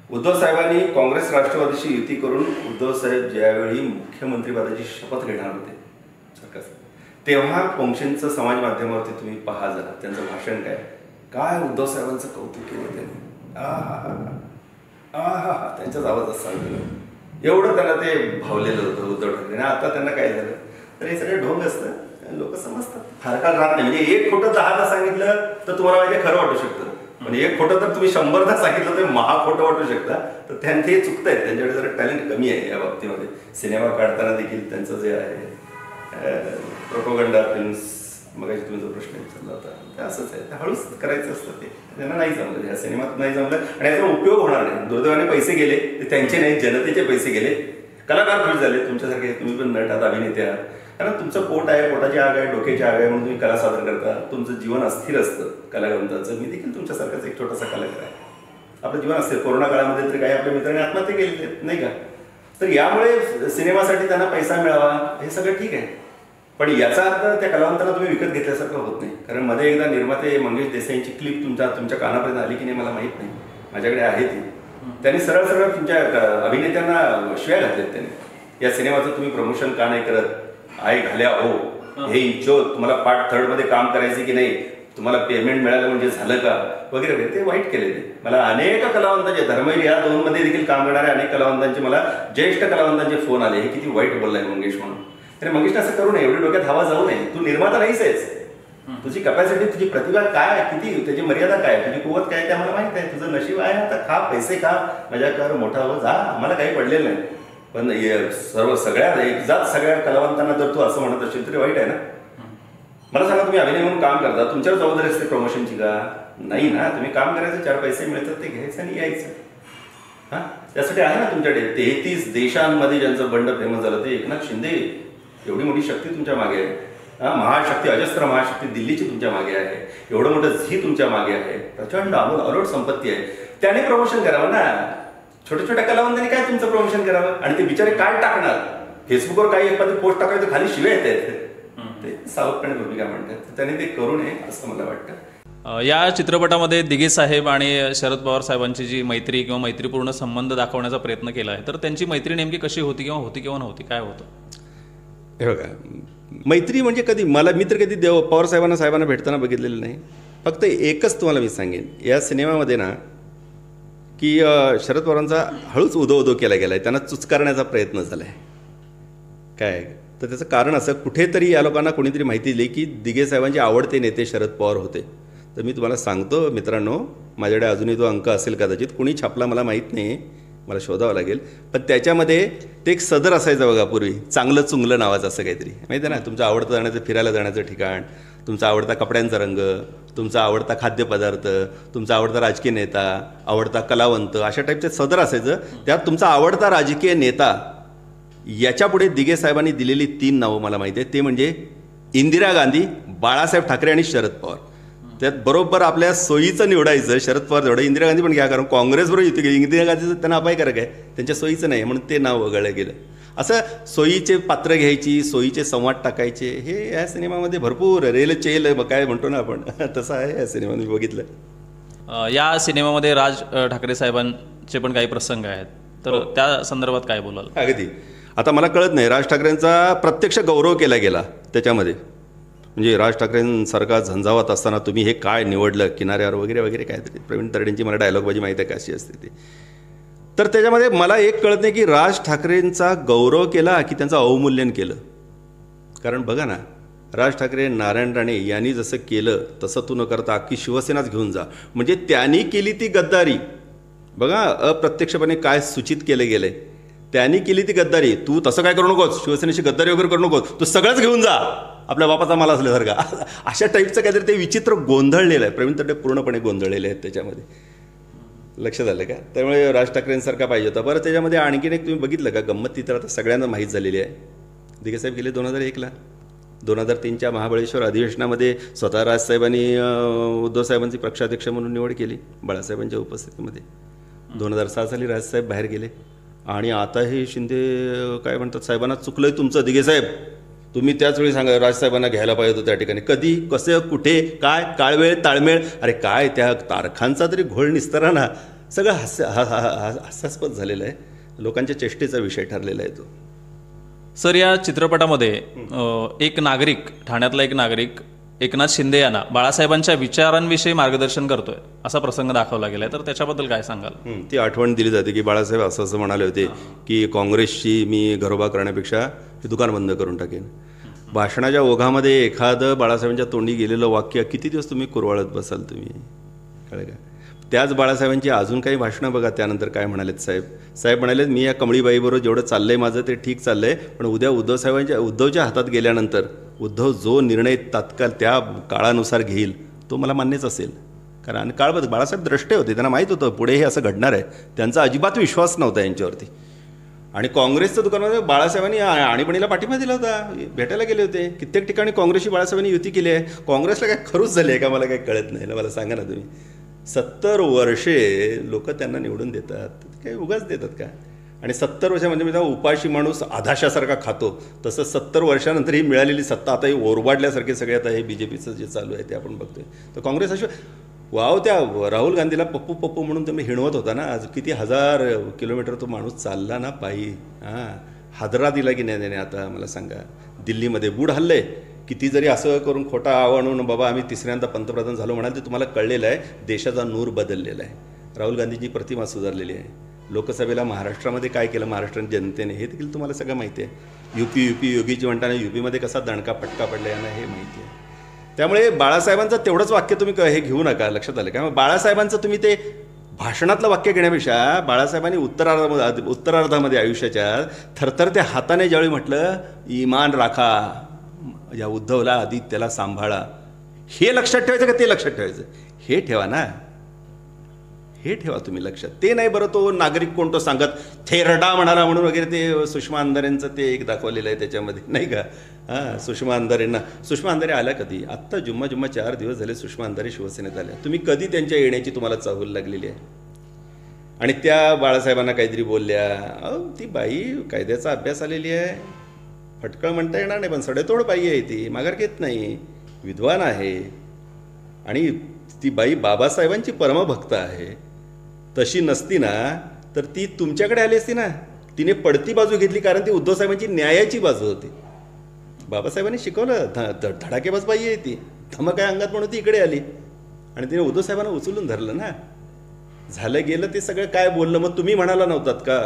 उद्धव साहेबांनी काँग्रेस राष्ट्रवादीशी युती करून उद्धव साहेब ज्यावेळी मुख्यमंत्रीपदाची शपथ घेणार होते तेव्हा पोंक्षेंचं समाज माध्यमावरती तुम्ही पहा जरा, त्यांचं भाषण काय उद्धव साहेबांचं कौतुक केलं त्यांनी. त्यांच्याच आवाजात सांगितलं, एवढं त्यांना ते भावलेलं होतं उद्धव ठाकरे. आता त्यांना काय झालं तर हे सगळे ढोंग असतं, लोक समजतात. फार काळ राहत नाही. म्हणजे 1 खोटं 10दा सांगितलं तर तुम्हाला माहिती खरं वाटू शकतं, पण 1 खोटं तर तुम्ही 100दा सांगितलं तर महा खोटं वाटू शकता. तर त्यांचे हे चुकत आहेत. त्यांच्याकडे जरा टॅलेंट कमी आहे या बाबतीमध्ये. सिनेमा काढताना देखील त्यांचं जे आहे प्रोपोगंडा फिल्म्स, मगाशी तुम्ही जो प्रश्न विचारला होता ते असंच आहे. हळूच करायचं असतं. ते त्यांना नाही जमलं, या सिनेमात नाही जमलं आणि याचा उपयोग होणार नाही. दुर्दैवाने पैसे गेले, ते त्यांचे नाही जनतेचे पैसे गेले. कलाकार खुश झाले तुमच्यासारखे. तुम्ही पण नट आहात, अभिनेते आहात. कारण तुमचं पोट आहे, पोटाची आग आहे, डोक्याची आग आहे म्हणून तुम्ही कला सादर करता. तुमचं जीवन अस्थिर असतं कलावंताचं. मी देखील तुमच्यासारखाच एक छोटासा कलाकार आहे. आपलं जीवन अस्थिर. कोरोना काळामध्ये तरी काही आपल्या मित्रांनी आत्महत्या केली नाही का. तर यामुळे सिनेमासाठी त्यांना पैसा मिळावा हे सगळं ठीक आहे, पण याचा अर्थ त्या कलावंतांना तुम्ही विकत घेतल्यासारखं होत नाही. कारण मध्ये एकदा निर्माते मंगेश देसाईंची क्लिप तुमच्या कानापर्यंत आली की नाही मला माहीत नाही, माझ्याकडे आहे ती. त्यांनी सरळ सरळ तुमच्या अभिनेत्यांना शिव्या घातल्यात. त्यांनी या सिनेमाचं तुम्ही प्रमोशन का नाही करत, आई घाल्या हो, हे इंचो तुम्हाला पार्ट 3 मध्ये काम करायचे की नाही, तुम्हाला पेमेंट मिळालं म्हणजे झालं का वगैरे वगैरे. ते वाईट केले. ते मला अनेक कलावंतांचे धर्मवीर या 2 मध्ये देखील काम करणारे अनेक कलावंतांचे, मला ज्येष्ठ कलावंतांचे फोन आले, हे किती वाईट बोललाय मंगेश म्हणून. अरे मंगेशने असं करू नये, एवढी डोक्यात हवा जाऊ नये. तू निर्माता नाहीच आहेस. तुझी कपॅसिटी, तुझी प्रतिभा काय, किती त्याची मर्यादा काय, तुझी कुवत काय ते आम्हाला माहित आहे. तुझं नशीब आहे, आता खा, पैसे खा, मजा कर, मोठा हो, जा, आम्हाला काही पडलेलं नाही. पण सगळ्या कलावंतांना जर तू असं म्हणत असेल तरी वाईट आहे ना. मला सांगा, तुम्ही अभिनय म्हणून काम करता, तुमच्यावर जबाबदारी असते प्रमोशनची का नाही ना. तुम्ही काम करायचं, 4 पैसे मिळतात ते घ्यायचं आणि यायचं. हा, त्यासाठी आहे ना तुमच्याकडे 33 देशांमध्ये ज्यांचं बंड फेमस झालं ते एकनाथ शिंदे. एवढी मोठी शक्ती तुमच्या मागे आहे. महाशक्ती, अजस्त्र महाशक्ती दिल्लीची तुमच्या मागे आहे. एवढं मोठं झी तुमच्या मागे आहे. प्रचंड अलोट संपत्ती आहे. त्याने प्रमोशन करावं ना. छोट्या छोट्या कलावंतांनी काय तुमचं प्रमोशन करावं. आणि ते बिचारे काय टाकणार, फेसबुकवर काही एखादी पोस्ट टाकायचं तर खाली शिव्या येत आहेत. ते सावधपणे भूमिका म्हणतात. त्याने ते करू नये असं मला वाटतं. या चित्रपटामध्ये दिघे साहेब आणि शरद पवार साहेबांची जी मैत्री किंवा मैत्रीपूर्ण संबंध दाखवण्याचा प्रयत्न केला आहे, तर त्यांची मैत्री नेमकी कशी होती किंवा नव्हती, काय होतं? हे बघा, मैत्री म्हणजे कधी मी तर कधी पवार साहेबांना भेटताना बघितलेलं नाही. फक्त एकच तुम्हाला मी सांगेन, या सिनेमामध्ये ना की शरद पवारांचा हळूच उदो केला गेला आहे, त्यांना चुचकारण्याचा प्रयत्न झाला आहे. काय तर त्याचं कारण असं, कुठेतरी या लोकांना कोणीतरी माहिती दिली की दिघे साहेबांचे आवडते नेते शरद पवार होते. तर मी तुम्हाला सांगतो मित्रांनो, माझ्याकडे अजूनही तो अंक असेल कदाचित, कुणी छापला मला माहीत नाही, मला शोधावं लागेल. पण त्याच्यामध्ये ते एक सदर असायचं बघा पूर्वी, चांगलं चुंगलं नावाचं असं काहीतरी, माहिती आहे ना, तुमचं आवडतं जाण्याचं फिरायला जाण्याचं ठिकाण, तुमचा आवडता कपड्यांचा रंग, तुमचा आवडता खाद्यपदार्थ, तुमचा आवडता राजकीय नेता, आवडता कलावंत, अशा टाईपचे सदर असायचं. त्यात तुमचा आवडता राजकीय नेता याच्यापुढे दिघे साहेबांनी दिलेली 3 नावं मला माहिती आहे. ते म्हणजे इंदिरा गांधी, बाळासाहेब ठाकरे आणि शरद पवार. त्यात बरोबर आपल्या सोयीचं निवडायचं. शरद पवार निवडा, इंदिरा गांधी पण घ्या, कारण काँग्रेसबरोबर युती केली. इंदिरा गांधीचं त्यांना अपायकारक आहे, त्यांच्या सोयीचं नाही म्हणून ते नाव वगळलं गेलं. असं सोयीचे पात्र घ्यायची, सोयीचे संवाद टाकायचे, हे या सिनेमामध्ये भरपूर रेल चेल काय म्हणतो ना आपण, तसं आहे या सिनेमात मी बघितलं. या सिनेमामध्ये राज ठाकरे साहेबांचे पण काही प्रसंग आहेत, तर त्या संदर्भात काय बोलाल? अगदी. आता मला कळत नाही, राज ठाकरेंचा प्रत्यक्ष गौरव केला गेला त्याच्यामध्ये. म्हणजे राज ठाकरेंसारखा झंझावात असताना तुम्ही हे काय निवडलं किनाऱ्यावर वगैरे वगैरे काहीतरी. प्रवीण तरडेंची मला डायलॉगबाजी माहिती आहे कशी असते ती. तर त्याच्यामध्ये मला एक कळत नाही की राज ठाकरेंचा गौरव केला की त्यांचं अवमूल्यन केलं. कारण बघा ना, राज ठाकरे, नारायण राणे यांनी जसं केलं तसं तू न करता अख्खी शिवसेनाच घेऊन जा, म्हणजे त्यांनी केली ती गद्दारी. बघा अप्रत्यक्षपणे काय सूचित केलं गेलंय, त्यांनी केली ती गद्दारी. तू तसं काय करू नकोस, शिवसेनेची गद्दारी वगैरे करू नकोस, तू सगळंच घेऊन जा, आपल्या बापाचा माल असल्यासारखा. अशा टाईपचं काहीतरी ते विचित्र गोंधळलेलं आहे. प्रवीण तरडे पूर्णपणे गोंधळलेले आहेत त्याच्यामध्ये, लक्षात आलं का? त्यामुळे राज ठाकरेंसारखा पाहिजे होता. बरं, त्याच्यामध्ये आणखीन एक तुम्ही बघितलं का गंमत, ती तर आता सगळ्यांना माहीत झालेली आहे. दिघेसाहेब गेले 2001ला. 2003च्या महाबळेश्वर अधिवेशनामध्ये स्वतः राजसाहेबांनी उद्धव साहेबांची पक्षाध्यक्ष म्हणून निवड केली बाळासाहेबांच्या उपस्थितीमध्ये. 2006 साली राजसाहेब बाहेर गेले. आणि आता हे शिंदे काय म्हणतात, साहेबांना चुकलंय तुमचं दिघेसाहेब, तुम्ही त्याच वेळी सांगा राजसाहेबांना घ्यायला पाहिजे होतं त्या ठिकाणी. कधी, कसं, कुठे, काय, काळवेळ ताळमेळ, अरे काय त्या तारखांचा तरी घोळ निस्तरा ना. सगळं हास्यास्पद झालेलं आहे, लोकांच्या चेष्टेचा विषय ठरलेला आहे तो. सर, या चित्रपटामध्ये एक नागरिक, ठाण्यातला एक नागरिक एकनाथ शिंदे यांना बाळासाहेबांच्या विचारांविषयी मार्गदर्शन करतोय असा प्रसंग दाखवला गेलाय, तर त्याच्याबद्दल काय सांगाल? ती आठवण दिली जाते की बाळासाहेब असं असं म्हणाले होते की काँग्रेसची मी घरोबा करण्यापेक्षा हे दुकान बंद करून टाकेन. भाषणाच्या ओघामध्ये एखादं बाळासाहेबांच्या तोंडी गेलेलं वाक्य किती दिवस तुम्ही कुरवाळत बसाल तुम्ही, कळलं का? त्याच बाळासाहेबांची अजून काही भाषणं बघा, त्यानंतर काय म्हणालेत साहेब म्हणालेत, मी या कमळीबाईबरोबर जेवढं चाललंय माझं ते ठीक चाललंय, पण उद्या उद्धवच्या हातात गेल्यानंतर उद्धव जो निर्णय तात्काळ त्या काळानुसार घेईल तो मला मान्यच असेल. कारण आणि काळबद्ध बाळासाहेब द्रष्टे होते, त्यांना माहीत होतं पुढे हे असं घडणार आहे. त्यांचा अजिबात विश्वास नव्हता यांच्यावरती. आणि काँग्रेसचं दुकानामध्ये बाळासाहेबांनी आणीबाणीला पाठिंबा दिला होता, भेटायला गेले होते. कित्येक ठिकाणी काँग्रेसची बाळासाहेबांनी युती केली आहे. काँग्रेसला काय खरूच झाली आहे का, मला काही कळत नाही ना, मला सांगा ना तुम्ही. 70 वर्षे लोक त्यांना निवडून देतात, काही उगाच देतात का? आणि 70 वर्ष म्हणजे मी उपाशी माणूस आधाशासारखा खातो, तसं 70 वर्षानंतर ही मिळालेली सत्ता आता ही ओरबाडल्यासारखे सगळे आता हे BJPचं जे चालू आहे ते आपण बघतोय. तर काँग्रेस अशी वाव, त्या राहुल गांधीला पप्पू म्हणून तुम्ही हिणवत होता ना, आज किती 1000 किलोमीटर तो माणूस चालला ना पायी. हादरा दिला की नाही त्याने, आता मला सांगा. दिल्लीमध्ये बूड हल्ले, किती जरी असं करून खोटा आणून बाबा आम्ही तिसऱ्यांदा पंतप्रधान झालो म्हणाल, ते तुम्हाला कळलेलं आहे देशाचा नूर बदललेला आहे. राहुल गांधींची प्रतिमा सुधारलेली आहे. लोकसभेला महाराष्ट्रामध्ये काय केलं महाराष्ट्र जनतेने हे देखील तुम्हाला सगळं माहिती आहे. युपी योगीची म्हणताना युपीमध्ये कसा दणका फटका पडला यांना हे माहिती आहे. त्यामुळे बाळासाहेबांचं तेवढंच वाक्य तुम्ही हे घेऊ नका, लक्षात आलं का? बाळासाहेबांचं तुम्ही ते भाषणातलं वाक्य घेण्यापेक्षा बाळासाहेबांनी उत्तरार्धामध्ये आयुष्याच्या थरथरत्या हाताने ज्यावेळी म्हटलं इमान राखा, या उद्धवला आदित्यला सांभाळा, हे लक्षात ठेवायचं का ते लक्षात ठेवायचं? हे ठेवा ना, हे ठेवा तुम्ही लक्षात. ते नाही बरं तो नागरिक कोण तो सांगत थेरडा म्हणाला म्हणून वगैरे, ते सुषमा अंधारेंचं ते एक दाखवलेलं आहे त्याच्यामध्ये, नाही का? सुषमा अंधारे आल्या कधी? आत्ता जुम्मा 4 दिवस झाले सुषमा अंधारे शिवसेनेत आल्या. तुम्ही कधी त्यांच्या येण्याची तुम्हाला चाहूल लागलेली आहे? आणि त्या बाळासाहेबांना काहीतरी बोलल्या. ती बाई कायद्याचा अभ्यास आलेली आहे, फटकळ म्हणता येणार नाही, पण सडेतोड बाई आहे ती, माघार घेत नाही, विद्वान आहे. आणि ती बाई बाबासाहेबांची परमभक्त आहे, तशी नसती ना तर ती तुमच्याकडे आली असती ना. तिने पडती बाजू घेतली कारण ती उद्धव साहेबांची न्यायाची बाजू होती. बाबासाहेबांनी शिकवलं, धडाकेबाज बाई आहे ती, धमक आहे अंगात म्हणून ती इकडे आली आणि तिने उद्धव साहेबांना उचलून धरलं ना. झालं गेलं ते सगळं काय बोललं. मग तुम्ही म्हणाला नव्हतात का?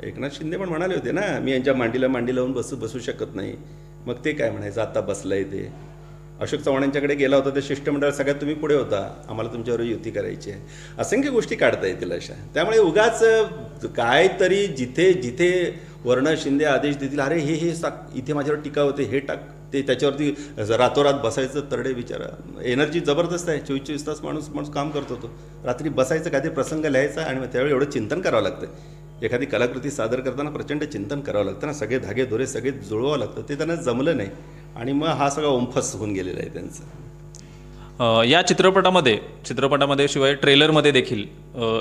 एकनाथ शिंदे पण म्हणाले होते ना, मी यांच्या मांडीला मांडी लावून बसू शकत नाही. मग ते काय म्हणायचं, आता बसलंय ते. अशोक चव्हाणांच्याकडे गेला होता, ते शिष्टमंडळ सगळ्यात तुम्ही पुढे होता, आम्हाला तुमच्यावर युती करायची आहे. असंख्य गोष्टी काढता येतील अशा. त्यामुळे उगाच काहीतरी जिथे जिथे वर्ण शिंदे आदेश देतील, अरे हे इथे माझ्यावर टीका होते, हे टाक, ते त्याच्यावरती रातोरात बसायचं. तरडे विचारा, एनर्जी जबरदस्त आहे. 24 तास माणूस काम करत होतो. रात्री बसायचं, काय ते प्रसंग लिहायचा आणि मग त्यावेळी एवढं चिंतन करावं लागतं. एखादी कलाकृती सादर करताना प्रचंड चिंतन करावं लागतं ना, सगळे धागे दोरे सगळे जुळवावं लागतं. ते त्यांना जमलं नाही आणि मग हा सगळा ओंफस होऊन गेलेला आहे त्यांचं. या चित्रपटामध्ये शिवाय ट्रेलरमध्ये देखील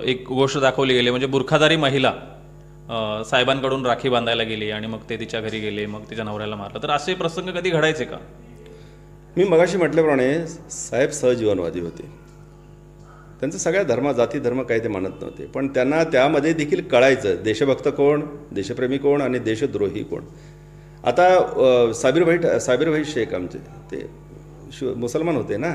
एक गोष्ट दाखवली गेली, म्हणजे बुरखाधारी महिला साहेबांकडून राखी बांधायला गेली आणि मग ते तिच्या घरी गेले, मग तिच्या नवऱ्याला मारलं. तर असे प्रसंग कधी घडायचे का? मी मगाशी म्हटल्याप्रमाणे साहेब सहजीवनवादी होते. त्यांचं सगळ्या जाती धर्म काही ते मानत नव्हते, पण त्यांना त्यामध्ये देखील कळायचं देशभक्त कोण, देशप्रेमी कोण आणि देशद्रोही कोण. आता साबिरभाई शेख आमचे ते मुसलमान होते ना,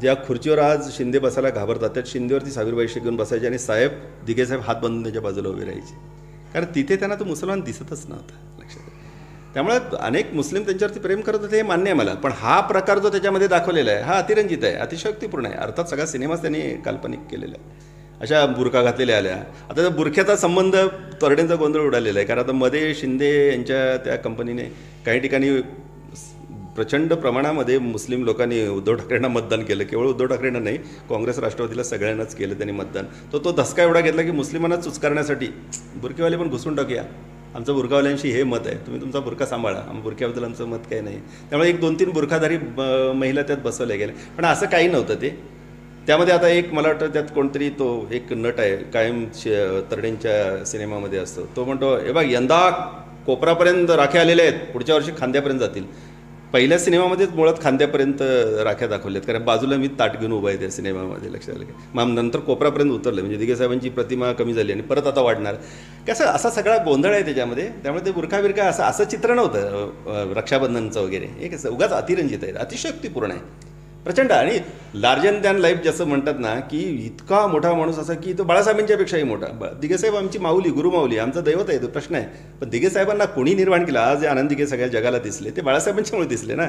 ज्या खुर्चीवर आज शिंदे बसायला घाबरतात त्या शिंदेवरती साबिरभाई शेख घेऊन बसायचे आणि साहेब दिघे साहेब हात बांधून त्याच्या बाजूला उभे राहायचे, कारण तिथे त्यांना तो मुसलमान दिसतच नव्हता. लक्षात. त्यामुळे अनेक मुस्लिम त्यांच्यावरती प्रेम करत होते, हे मान्य आहे मला, पण हा प्रकार जो त्याच्यामध्ये दाखवलेला आहे हा अतिरंजित आहे, अतिशयोक्तीपूर्ण आहे. अर्थात सगळा सिनेमाच त्यांनी काल्पनिक केलेला आहे. अशा बुरखा घातलेल्या आल्या. आता त्या बुरख्याचा संबंध तरडेंचा गोंधळ उडालेला आहे, कारण आता मध्ये शिंदे यांच्या त्या कंपनीने काही ठिकाणी प्रचंड प्रमाणामध्ये मुस्लिम लोकांनी उद्धव ठाकरेंना मतदान केलं. केवळ उद्धव ठाकरेंना नाही, काँग्रेस राष्ट्रवादीला सगळ्यांनाच केलं त्यांनी मतदान. तो धसका एवढा घेतला की मुस्लिमांना चुचकारण्यासाठी बुरकेवाले पण घुसून टाकूया, आमचं बुरखावाल्यांशी हे मत आहे, तुम्ही तुमचा बुरखा सांभाळा, बुरख्याबद्दल आमचं मत काही नाही. त्यामुळे 1-2-3 बुरखाधारी महिला त्यात बसवल्या गेल्या. पण असं काही नव्हतं ते. त्यामध्ये आता एक मला वाटतं त्यात कोणतरी तो एक नट आहे कायम तरडेंच्या सिनेमामध्ये असतो, तो म्हणतो हे बघ यंदा कोपरापर्यंत राख्या आलेल्या आहेत, पुढच्या वर्षी खांद्यापर्यंत जातील. पहिल्या सिनेमामध्येच मुळात खांद्यापर्यंत राख्या दाखवल्यात, कारण बाजूला मी ताट घेऊन उभा आहे त्या सिनेमामध्ये. लक्षात आलं की मग नंतर कोपरापर्यंत उतरलं, म्हणजे दिघे साहेबांची प्रतिमा कमी झाली आणि परत आता वाढणार. कसं असा सगळा गोंधळ आहे त्याच्यामध्ये. त्यामुळे ते बुरखा बिरखा असं चित्र नव्हतं रक्षाबंधनचं वगैरे. हे कसं उगाच अतिरंजित आहे, अतिशयोक्तीपूर्ण आहे प्रचंड. आणि लार्जन दॅन लाईफ जसं म्हणतात ना, की इतका मोठा माणूस असा की तो बाळासाहेबांच्यापेक्षाही मोठा. दिघेसाहेब आमची माऊली, गुरुमाऊली, आमचा दैवत आहे, तो प्रश्न आहे. पण दिघेसाहेबांना कोणी निर्माण केलं? आज जे आनंद दिघे सगळ्या जगाला दिसले ते बाळासाहेबांच्यामुळे दिसले ना.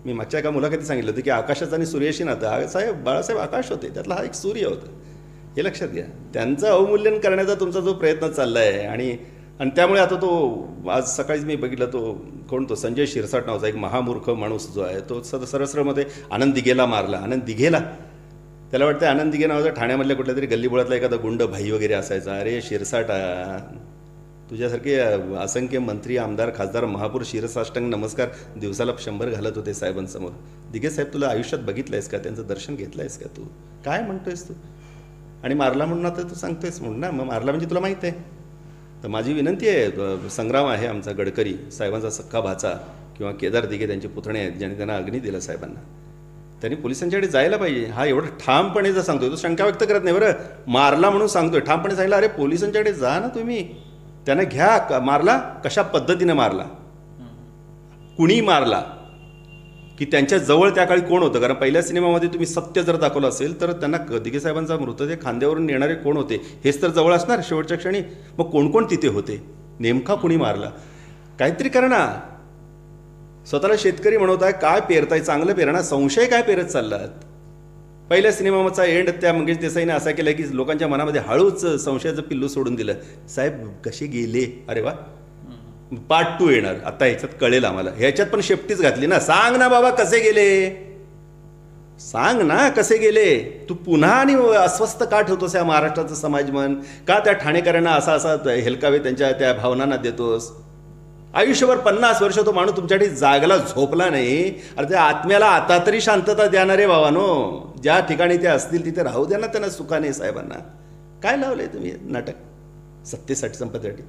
मी मागच्या एका मुलाखतीत सांगितलं होतं की आकाशाचं आणि सूर्याशी नातं. साहेब बाळासाहेब आकाश होते, त्यातला हा एक सूर्य होता, हे लक्षात घ्या. त्यांचं अवमूल्यन करण्याचा तुमचा जो प्रयत्न चालला आहे आणि त्यामुळे आता तो आज सकाळीच मी बघितलं, तो कोण, तो संजय शिरसाट नावाचा एक महामूर्ख माणूस जो आहे, तो सरसरमध्ये आनंद दिघेला मारला. आनंद दिघेला, त्याला वाटतं आनंद दिघे नावाचा ठाण्यामधल्या कुठल्या तरी गल्लीबोळातला एखादा गुंड भाई वगैरे असायचा. अरे शिरसाटा, तुझ्यासारखे असंख्य मंत्री, आमदार, खासदार, महापौर शिरसाष्टांग नमस्कार दिवसाला 100 घालत होते साहेबांसमोर. दिघे साहेब तुला आयुष्यात बघितलंयस का? त्यांचं दर्शन घेतलंयस का? तू काय म्हणतोयस तू? आणि मारला म्हणून आता तू सांगतोयस म्हणून ना, मग मारला म्हणजे तुला माहीत आहे. तर माझी विनंती आहे, संग्राम आहे आमचा गडकरी साहेबांचा सख्खा भाचा किंवा केदार दिघे त्यांचे पुतणे आहेत ज्यांनी त्यांना अग्नी दिला साहेबांना, त्यांनी पोलिसांच्याकडे जायला पाहिजे. हा एवढं ठामपणे जर सांगतोय, तो शंका व्यक्त करत नाही बरं, मारला म्हणून सांगतोय, ठामपणे सांगितलं अरे पोलिसांच्याकडे जा ना तुम्ही, त्यांना घ्या. मारला कशा पद्धतीने मारला, कुणी मारला, की त्यांच्या जवळ त्या काळी कोण होतं? कारण पहिल्या सिनेमामध्ये तुम्ही सत्य जर दाखवलं असेल तर त्यांना दिघे साहेबांचा मृतदेह खांद्यावरून नेणारे कोण होते हेच तर जवळ असणार शेवटच्या क्षणी. मग कोण कोण तिथे होते, नेमका कुणी मारला? काहीतरी करा ना. स्वतःला शेतकरी म्हणवताय, काय पेरताय? चांगलं पेरणा, संशय काय पेरत चाललात? पहिल्या सिनेमाचा एंड त्या मंगेश देसाईने असा केला की लोकांच्या मनामध्ये हळूच संशयाचं पिल्लू सोडून दिलं. साहेब कसे गेले? अरे वा, पार्ट 2 येणार आता, ह्याच्यात कळेल आम्हाला. ह्याच्यात पण शेपटीच घातली ना. सांग ना बाबा कसे गेले, सांग ना कसे गेले. तू पुन्हा आणि अस्वस्थ का ठेवतोस या महाराष्ट्राचं समाजमन? का त्या ठाणेकरांना असा हेलकावे त्यांच्या त्या भावनांना देतोस? आयुष्यभर 50 वर्ष तो माणूस तुमच्यासाठी जागला, झोपला नाही. अरे त्या आत्म्याला आता तरी शांतता द्यानारे भावानो, ज्या ठिकाणी ते असतील तिथे राहू द्या ना त्यांना सुखाने. साहेबांना काय लावलंय तुम्ही नाटक सत्तेसाठी, संपत्तीसाठी?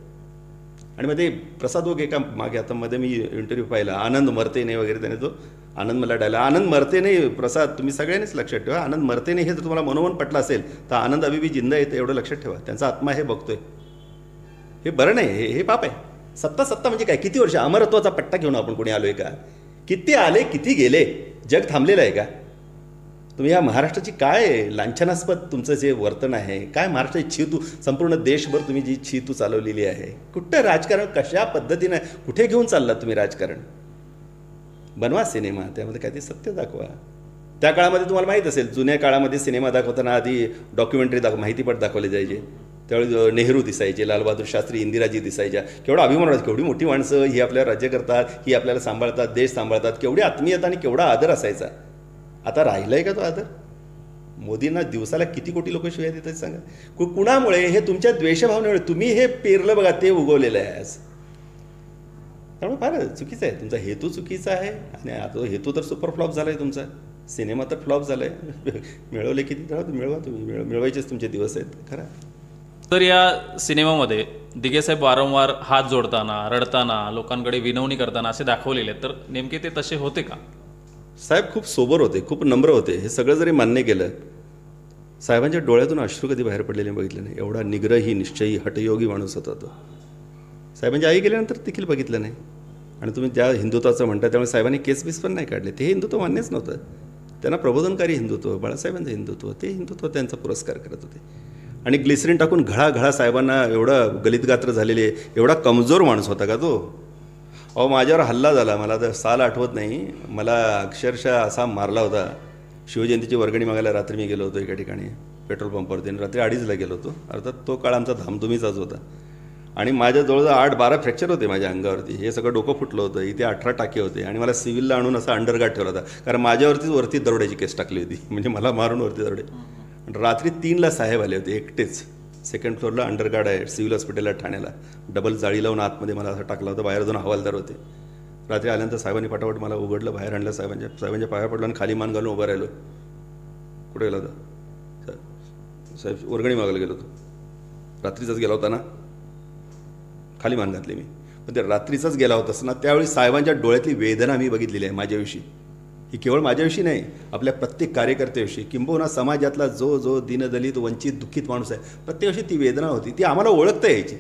आणि मग ते प्रसाद ओक एका मागे आता मध्ये मी इंटरव्ह्यू पाहिला, आनंद मरते नाही वगैरे, त्याने तो आनंद मला डायला आनंद मरते नाही. प्रसाद, तुम्ही सगळ्यांनीच लक्षात ठेवा, आनंद मरते नाही हे जर तुम्हाला मनोमन पटलं असेल तर आनंद अभिबी जिंदा येते एवढं लक्षात ठेवा. त्यांचा आत्मा हे बघतोय, हे बरं नाही, हे पाप आहे. सत्ता म्हणजे काय? किती वर्ष अमरत्वाचा पट्टा घेऊन आपण कोणी आलोय का? किती आले किती गेले? जग थांबलेलं आहे का? तुम्ही या महाराष्ट्राची काय लांछनास्पद तुमचं जे वर्तन आहे, काय महाराष्ट्राची छीतू संपूर्ण देशभर तुम्ही जी छीतू चालवलेली आहे, कुठं राजकारण कशा पद्धतीनं कुठे घेऊन चाललात तुम्ही राजकारण? बनवा सिनेमा, त्यामध्ये काय ते सत्य दाखवा. त्या काळामध्ये तुम्हाला माहीत असेल, जुन्या काळामध्ये सिनेमा दाखवताना आधी डॉक्युमेंटरी माहितीपट दाखवले जायचे. त्यावेळी नेहरू दिसायचे, लालबहादूर शास्त्री, इंदिराजी दिसायच्या. केवढा अभिमान होता, केवढी मोठी माणसं ही आपल्याला राज्य करतात, ही आपल्याला सांभाळतात, देश सांभाळतात, केवढी आत्मीयता आणि केवढा आदर असायचा. आता राहिला आहे का तो आदर? मोदींना दिवसाला किती कोटी लोक शिवाय देतात सांगा. कुणामुळे? हे तुमच्या द्वेषभावनेमुळे. तुम्ही हे पेरलं बघा, ते उगवलेलं आहे आज. त्यामुळे फार चुकीचं आहे, तुमचा हेतू चुकीचा आहे. आणि आता हेतू तर सुपर फ्लॉप झाला आहे तुमचा, सिनेमा तर फ्लॉप झाला आहे. मिळवले किती मिळवा तुम्ही, मिळवायचेच तुमचे दिवस आहेत खरा. तर या सिनेमामध्ये दिघेसाहेब वारंवार हात जोडताना, रडताना, लोकांकडे विनवणी करताना असे दाखवलेले आहेत. तर नेमके ते तसे होते का? साहेब खूप सोबर होते, खूप नम्र होते. हे सगळं जरी मान्य केलं, साहेबांच्या डोळ्यातून अश्रू कधी बाहेर पडलेले बघितलं नाही. एवढा निग्रही, निश्चयी, हठयोगी माणूस होता तो. साहेबांची आई गेल्यानंतर देखील बघितलं नाही. आणि तुम्ही ज्या हिंदुत्वाचं म्हणता, त्यामुळे साहेबांनी केस बीस पण नाही काढले. ते हिंदुत्व मान्यच नव्हतं त्यांना. प्रबोधनकारी हिंदुत्व, बाळासाहेबांचं हिंदुत्व, ते हिंदुत्व त्यांचा पुरस्कार करत होते. आणि ग्लिसरीन टाकून घळा साहेबांना एवढं गलितगात्र झालेले, एवढा कमजोर माणूस होता का तो? अहो, माझ्यावर हल्ला झाला, मला तर साल आठवत नाही, मला अक्षरशः असा मारला होता. शिवजयंतीची वर्गणी मागायला रात्री मी गेलो होतो एका ठिकाणी पेट्रोल पंपावरती, रात्री 2:30ला गेलो होतो. अर्थात तो काळ आमचा धामधुमीचाच होता. आणि माझ्या जवळजवळ 8-12 फ्रॅक्चर होते माझ्या अंगावरती. हे सगळं डोकं फुटलं होतं, इथे 18 टाके होते. आणि मला सिव्हिलला आणून असा अंडरगार्ड ठेवला होता, कारण माझ्यावरतीच वरती दरोड्याची केस टाकली होती. म्हणजे मला मारून वरती दरोडे. रात्री 3ला साहेब आले होते एकटेच. 2nd फ्लोअरला अंडरगार्ड आहे सिव्हिल हॉस्पिटलला ठाण्याला. डबल जाळी लावून आतमध्ये मला असं टाकला होता. बाहेर 2 हवालदार होते. रात्री आल्यानंतर साहेबांनी पटापट मला उघडलं, बाहेर आणलं. साहेबांच्या पाया पडलं आणि खाली मान घालून उभं राहिलो. कुठे गेला होता साहेब? वर्गणी मागायला गेलो होतो. रात्रीचाच गेला होता ना? खाली मान घातली मी. पण ते रात्रीचाच गेला होतास ना, त्यावेळी साहेबांच्या डोळ्यातली वेदना मी बघितलेली आहे माझ्याविषयी. ही केवळ माझ्याविषयी नाही, आपल्या प्रत्येक कार्यकर्त्याविषयी, किंबहुना समाजातला जो दीनदलित, वंचित, दुःखित माणूस आहे, प्रत्येकाविषयी ती वेदना होती. ती आम्हाला ओळखता यायची.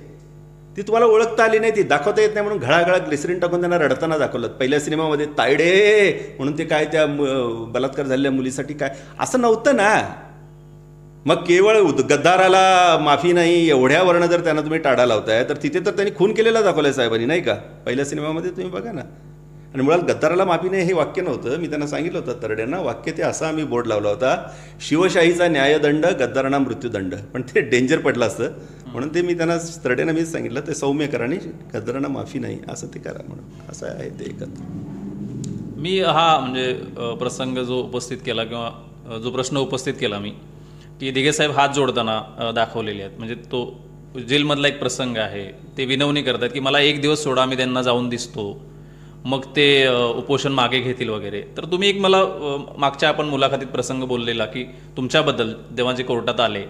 ती तुम्हाला ओळखता आली नाही, ती दाखवता येत नाही, म्हणून घळाघळा ग्लिसरीन टाकून त्यांना रडताना दाखवलं. पहिल्या सिनेमामध्ये तायडे म्हणून ते काय त्या बलात्कार झालेल्या मुलीसाठी काय असं नव्हतं ना. मग केवळ गद्दाराला माफी नाही एवढ्यावरनं जर त्यांना तुम्ही टाळा लावताय, तर तिथे तर त्यांनी खून केलेला दाखवलाय साहेबांनी, नाही का? पहिल्या सिनेमामध्ये तुम्ही बघा ना. आणि मुळात गद्दाराला माफी नाही हे वाक्य नव्हतं. मी त्यांना सांगितलं होतं तरड्यांना, वाक्य ते असं आम्ही बोर्ड लावला होता, शिवशाहीचा न्यायदंड, गद्दारांना मृत्यूदंड. पण ते डेंजर पडलं असतं, म्हणून ते मी त्यांना तरड्यांना मीच सांगितलं ते सौम्य करा आणि गद्दारांना माफी नाही असं ते करा म्हणून. असं आहे ते एकत्र. मी हा म्हणजे प्रसंग जो उपस्थित केला किंवा जो प्रश्न उपस्थित केला मी, की दिघेसाहेब हात जोडताना दाखवलेले आहेत. म्हणजे तो जेलमधला एक प्रसंग आहे. ते विनवणी करतात की मला 1 दिवस सोडा, मी त्यांना जाऊन दिसतो, मग ते उपोषण मागे घेतील वगैरे. तर तुम्ही एक मला मागच्या आपण मुलाखतीत प्रसंग बोललेला की तुमच्याबद्दल जेव्हा जे कोर्टात आले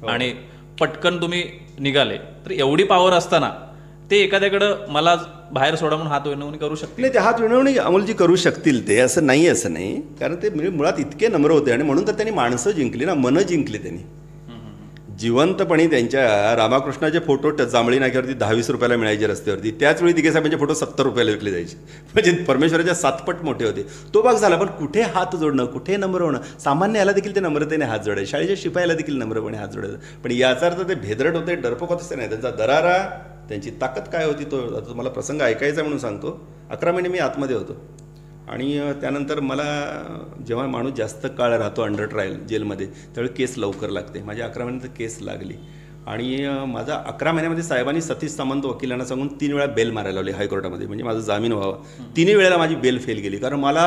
आणि पटकन तुम्ही निघाले, तर एवढी पॉवर असताना ते एखाद्याकडं मला बाहेर सोडा म्हणून हात विनवणी करू शकतील? नाही, ते हात विनवणी अमोलजी करू शकतील, ते असं नाही. कारण ते मुळात इतके नम्र होते आणि म्हणून तर त्यांनी माणसं जिंकली ना, मनं जिंकली त्यांनी. जिवंतपणे त्यांच्या रामाकृष्णाचे फोटो जांभळी नाक्यावरती 10-20 रुपयाला मिळायचे रस्त्यावरती. त्याचवेळी दिघेसाहेबांचे फोटो 70 रुपयाला विकले जायचे. म्हणजे परमेश्वराच्या 7 पट मोठे होते. तो भाग झाला. पण कुठे हात जोडणं, कुठे नम्र होणं, सामान्य याला देखील ते नम्रतेने हात जोडायचे, शाळेच्या शिपायाला देखील नम्रपणे हात जोडायचं. पण याचा अर्थ ते भेदरट होते, डरपोक होते नाही. त्यांचा दरारा, त्यांची ताकद काय होती तो आता तुम्हाला प्रसंग ऐकायचा म्हणून सांगतो. 11 महिने मी आतमध्ये होतो आणि त्यानंतर मला जेव्हा माणूस जास्त काळ राहतो अंडर ट्रायल जेलमध्ये, त्यावेळी केस लवकर लागते. माझ्या 11 महिन्यात केस लागली आणि माझा 11 महिन्यामध्ये साहेबांनी सतीश सामंत वकिलांना सांगून 3 वेळा बेल मारायला लावली हायकोर्टामध्ये, म्हणजे माझं जामीन व्हावा. 3 वेळेला माझी बेल फेल गेली, कारण मला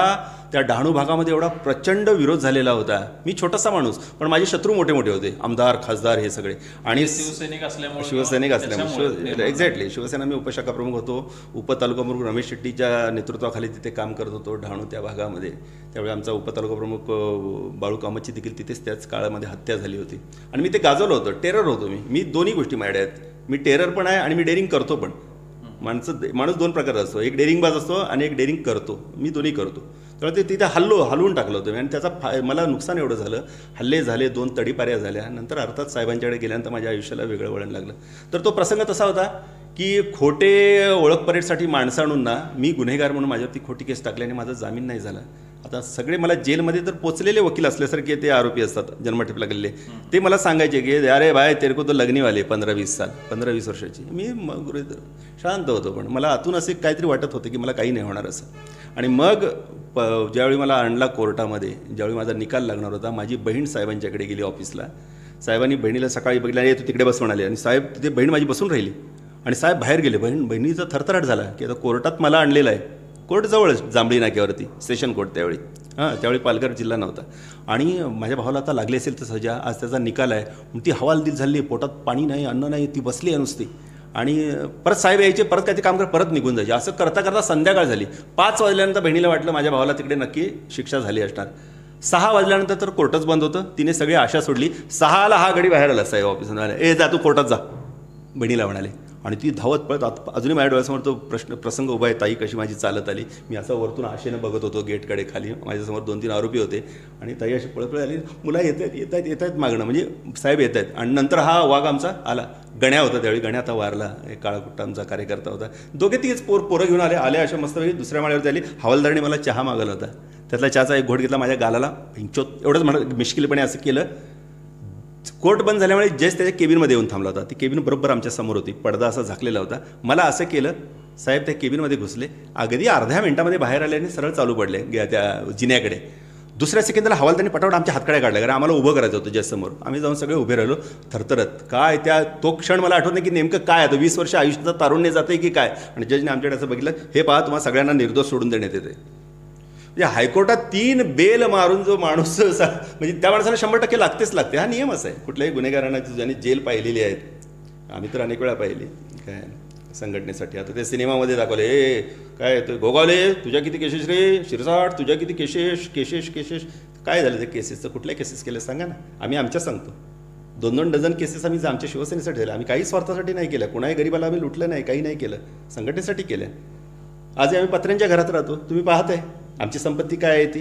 त्या डहाणू भागामध्ये एवढा प्रचंड विरोध झालेला होता. मी छोटासा माणूस, पण माझे शत्रू मोठे मोठे होते, आमदार, खासदार हे सगळे. आणि शिवसैनिक असल्यामुळे एक्झॅक्टली शिवसेना मी उपशाखा प्रमुख होतो. उपतालुका प्रमुख रमेश शेट्टीच्या नेतृत्वाखाली तिथे काम करत होतो डहाणू त्या भागामध्ये. त्यावेळी आमचा उपतालुका प्रमुख बाळू कामतची देखील तिथेच त्याच काळामध्ये हत्या झाली होती आणि मी ते गाजवलं होतं. टेरर होतो मी दोन्ही गोष्टी माझ्या आहेत. मी टेरर पण आहे आणि मी डेअरिंग करतो पण. माणूस 2 प्रकारचा असतो, एक डेअरिंग बाज असतो आणि एक डेअरिंग करतो. मी दोन्ही करतो. तेव्हा ते तिथे हलवून टाकलं होतं आणि त्याचा मला नुकसान एवढं झालं, हल्ले झाले, 2 तडीपाऱ्या झाल्या, नंतर अर्थात साहेबांच्याकडे गेल्यानंतर माझ्या आयुष्याला वेगळं वळण लागलं. तर तो प्रसंग तसा होता की खोटे ओळख परेडसाठी माणसं आणून ना मी गुन्हेगार म्हणून माझ्यावरती खोटी केस टाकली आणि माझा जामीन नाही झाला. आता सगळे मला जेलमध्ये तर पोचलेले वकील असल्यासारखे ते आरोपी असतात जन्मठेपला गेलेले, ते मला सांगायचे की अरे भाई तेरे को तो लगनी वाले 15-20 साल, 15-20 वर्षाची. मी मग शांत होतो, पण मला आतून असे काहीतरी वाटत होतं की मला काही नाही होणार असं. आणि मग ज्यावेळी मला आणला कोर्टामध्ये, ज्यावेळी माझा निकाल लागणार होता, माझी बहीण साहेबांच्याकडे गेली ऑफिसला. साहेबांनी बहिणीला सकाळी बघितलं, अरे तू तिकडे बस म्हणाले, आणि साहेब तिथे बहीण माझी बसून राहिली आणि साहेब बाहेर गेले. बहिणीचा थरथराट झाला की आता कोर्टात मला आणलेलं आहे, कोर्ट जवळच जांभळी नाक्यावरती, सेशन कोर्ट त्यावेळी. त्यावेळी पालघर जिल्हा नव्हता. आणि माझ्या भावाला आता लागली असेल तर सजा, आज त्याचा निकाल आहे. ती हवालदिल झाली, पोटात पाणी नाही, अन्न नाही, ती बसली आहे नुसती. आणि परत साहेब यायचे, परत काय ते काम कर, परत निघून जायचे. असं करता करता संध्याकाळ झाली. 5 वाजल्यानंतर बहिणीला वाटलं माझ्या भावाला तिकडे नक्की शिक्षा झाली असणार. 6 वाजल्यानंतर तर कोर्टच बंद होतं. तिने सगळी आशा सोडली. 6ला हा गडी बाहेर आला साहेब ऑफिसमध्ये, ए जा तू कोर्टात जा, बहिणीला म्हणाले. आणि ती धावत पळत अजूनही माझ्या डोळ्यासमोर तो प्रसंग उभा आहे. ताई कशी माझी चालत आली, मी असं वरतून आशेनं बघत होतो गेटकडे. खाली माझ्यासमोर 2-3 आरोपी होते आणि ताई अशी पळत आली, मुला येत आहेत मागणं, म्हणजे साहेब येत आहेत. आणि नंतर हा वाघ आमचा आला, गण्या होता त्यावेळी. गण्या आता वारला, एक काळाकुट्टा आमचा कार्यकर्ता होता. दोघे तिघेच पोरं घेऊन आले अशा मस्तपैकी दुसऱ्या माळ्यावरती आली. हवालदाराने मला चहा मागवला होता, त्यातला चहाचा एक घोट घेतला, माझ्या गालाला पिंचोत एवढंच म्हणत मिश्किलपणे असं केलं. कोर्ट बंद झाल्यामुळे जस्ट त्याच्या केबिनमध्ये येऊन थांबला होता. ती केबिन बरोबर आमच्या समोर होती, पडदा असा झाकलेला होता. मला असं केलं, साहेब त्या केबिनमध्ये घुसले, अगदी अर्ध्या मिनिटामध्ये बाहेर आले आणि सरळ चालू पडले त्या जिन्याकडे. दुसऱ्या सेकंदाला हवालदाराने पटापट आमच्या हातकड्या काढल्या, कारण आम्हाला उभं करायचं होतं जस्ट समोर. आम्ही जाऊन सगळे उभे राहिलो थरथरत. काय तो क्षण मला आठवत नाही की नेमकं काय आता 20 वर्ष आयुष्याचं तारुण्य जाते की काय. आणि जजने आमच्याकडे असं बघितलं, हे पहा तुम्हाला सगळ्यांना निर्दोष सोडून देण्यात येते. म्हणजे हायकोर्टात 3 बेल मारून जो माणूस म्हणजे त्या माणसाला 100% लागते. हा नियम असा आहे. कुठल्याही गुन्हेगारांना ज्यांनी जेल पाहिलेली आहेत, आम्ही तर अनेक वेळा पाहिली काय संघटनेसाठी. आता ते सिनेमामध्ये दाखवले, ए काय तो गोगावले तुझ्या किती केसेस रे, शिरसाट तुझ्या किती केसेस. काय झालं ते केसेसचं, कुठल्या केसेस केल्या सांगा ना. आम्ही आमच्या सांगतो, 2-2 डझन केसेस आम्ही आमच्या शिवसेनेसाठी झाल्या. आम्ही काही स्वार्थासाठी नाही केलं, कुणाही गरीबाला आम्ही लुटलं नाही, काही नाही केलं, संघटनेसाठी केलं. आज आम्ही पत्र्यांच्या घरात राहतो, तुम्ही पाहत आहे. आमची संपत्ती काय आहे, ती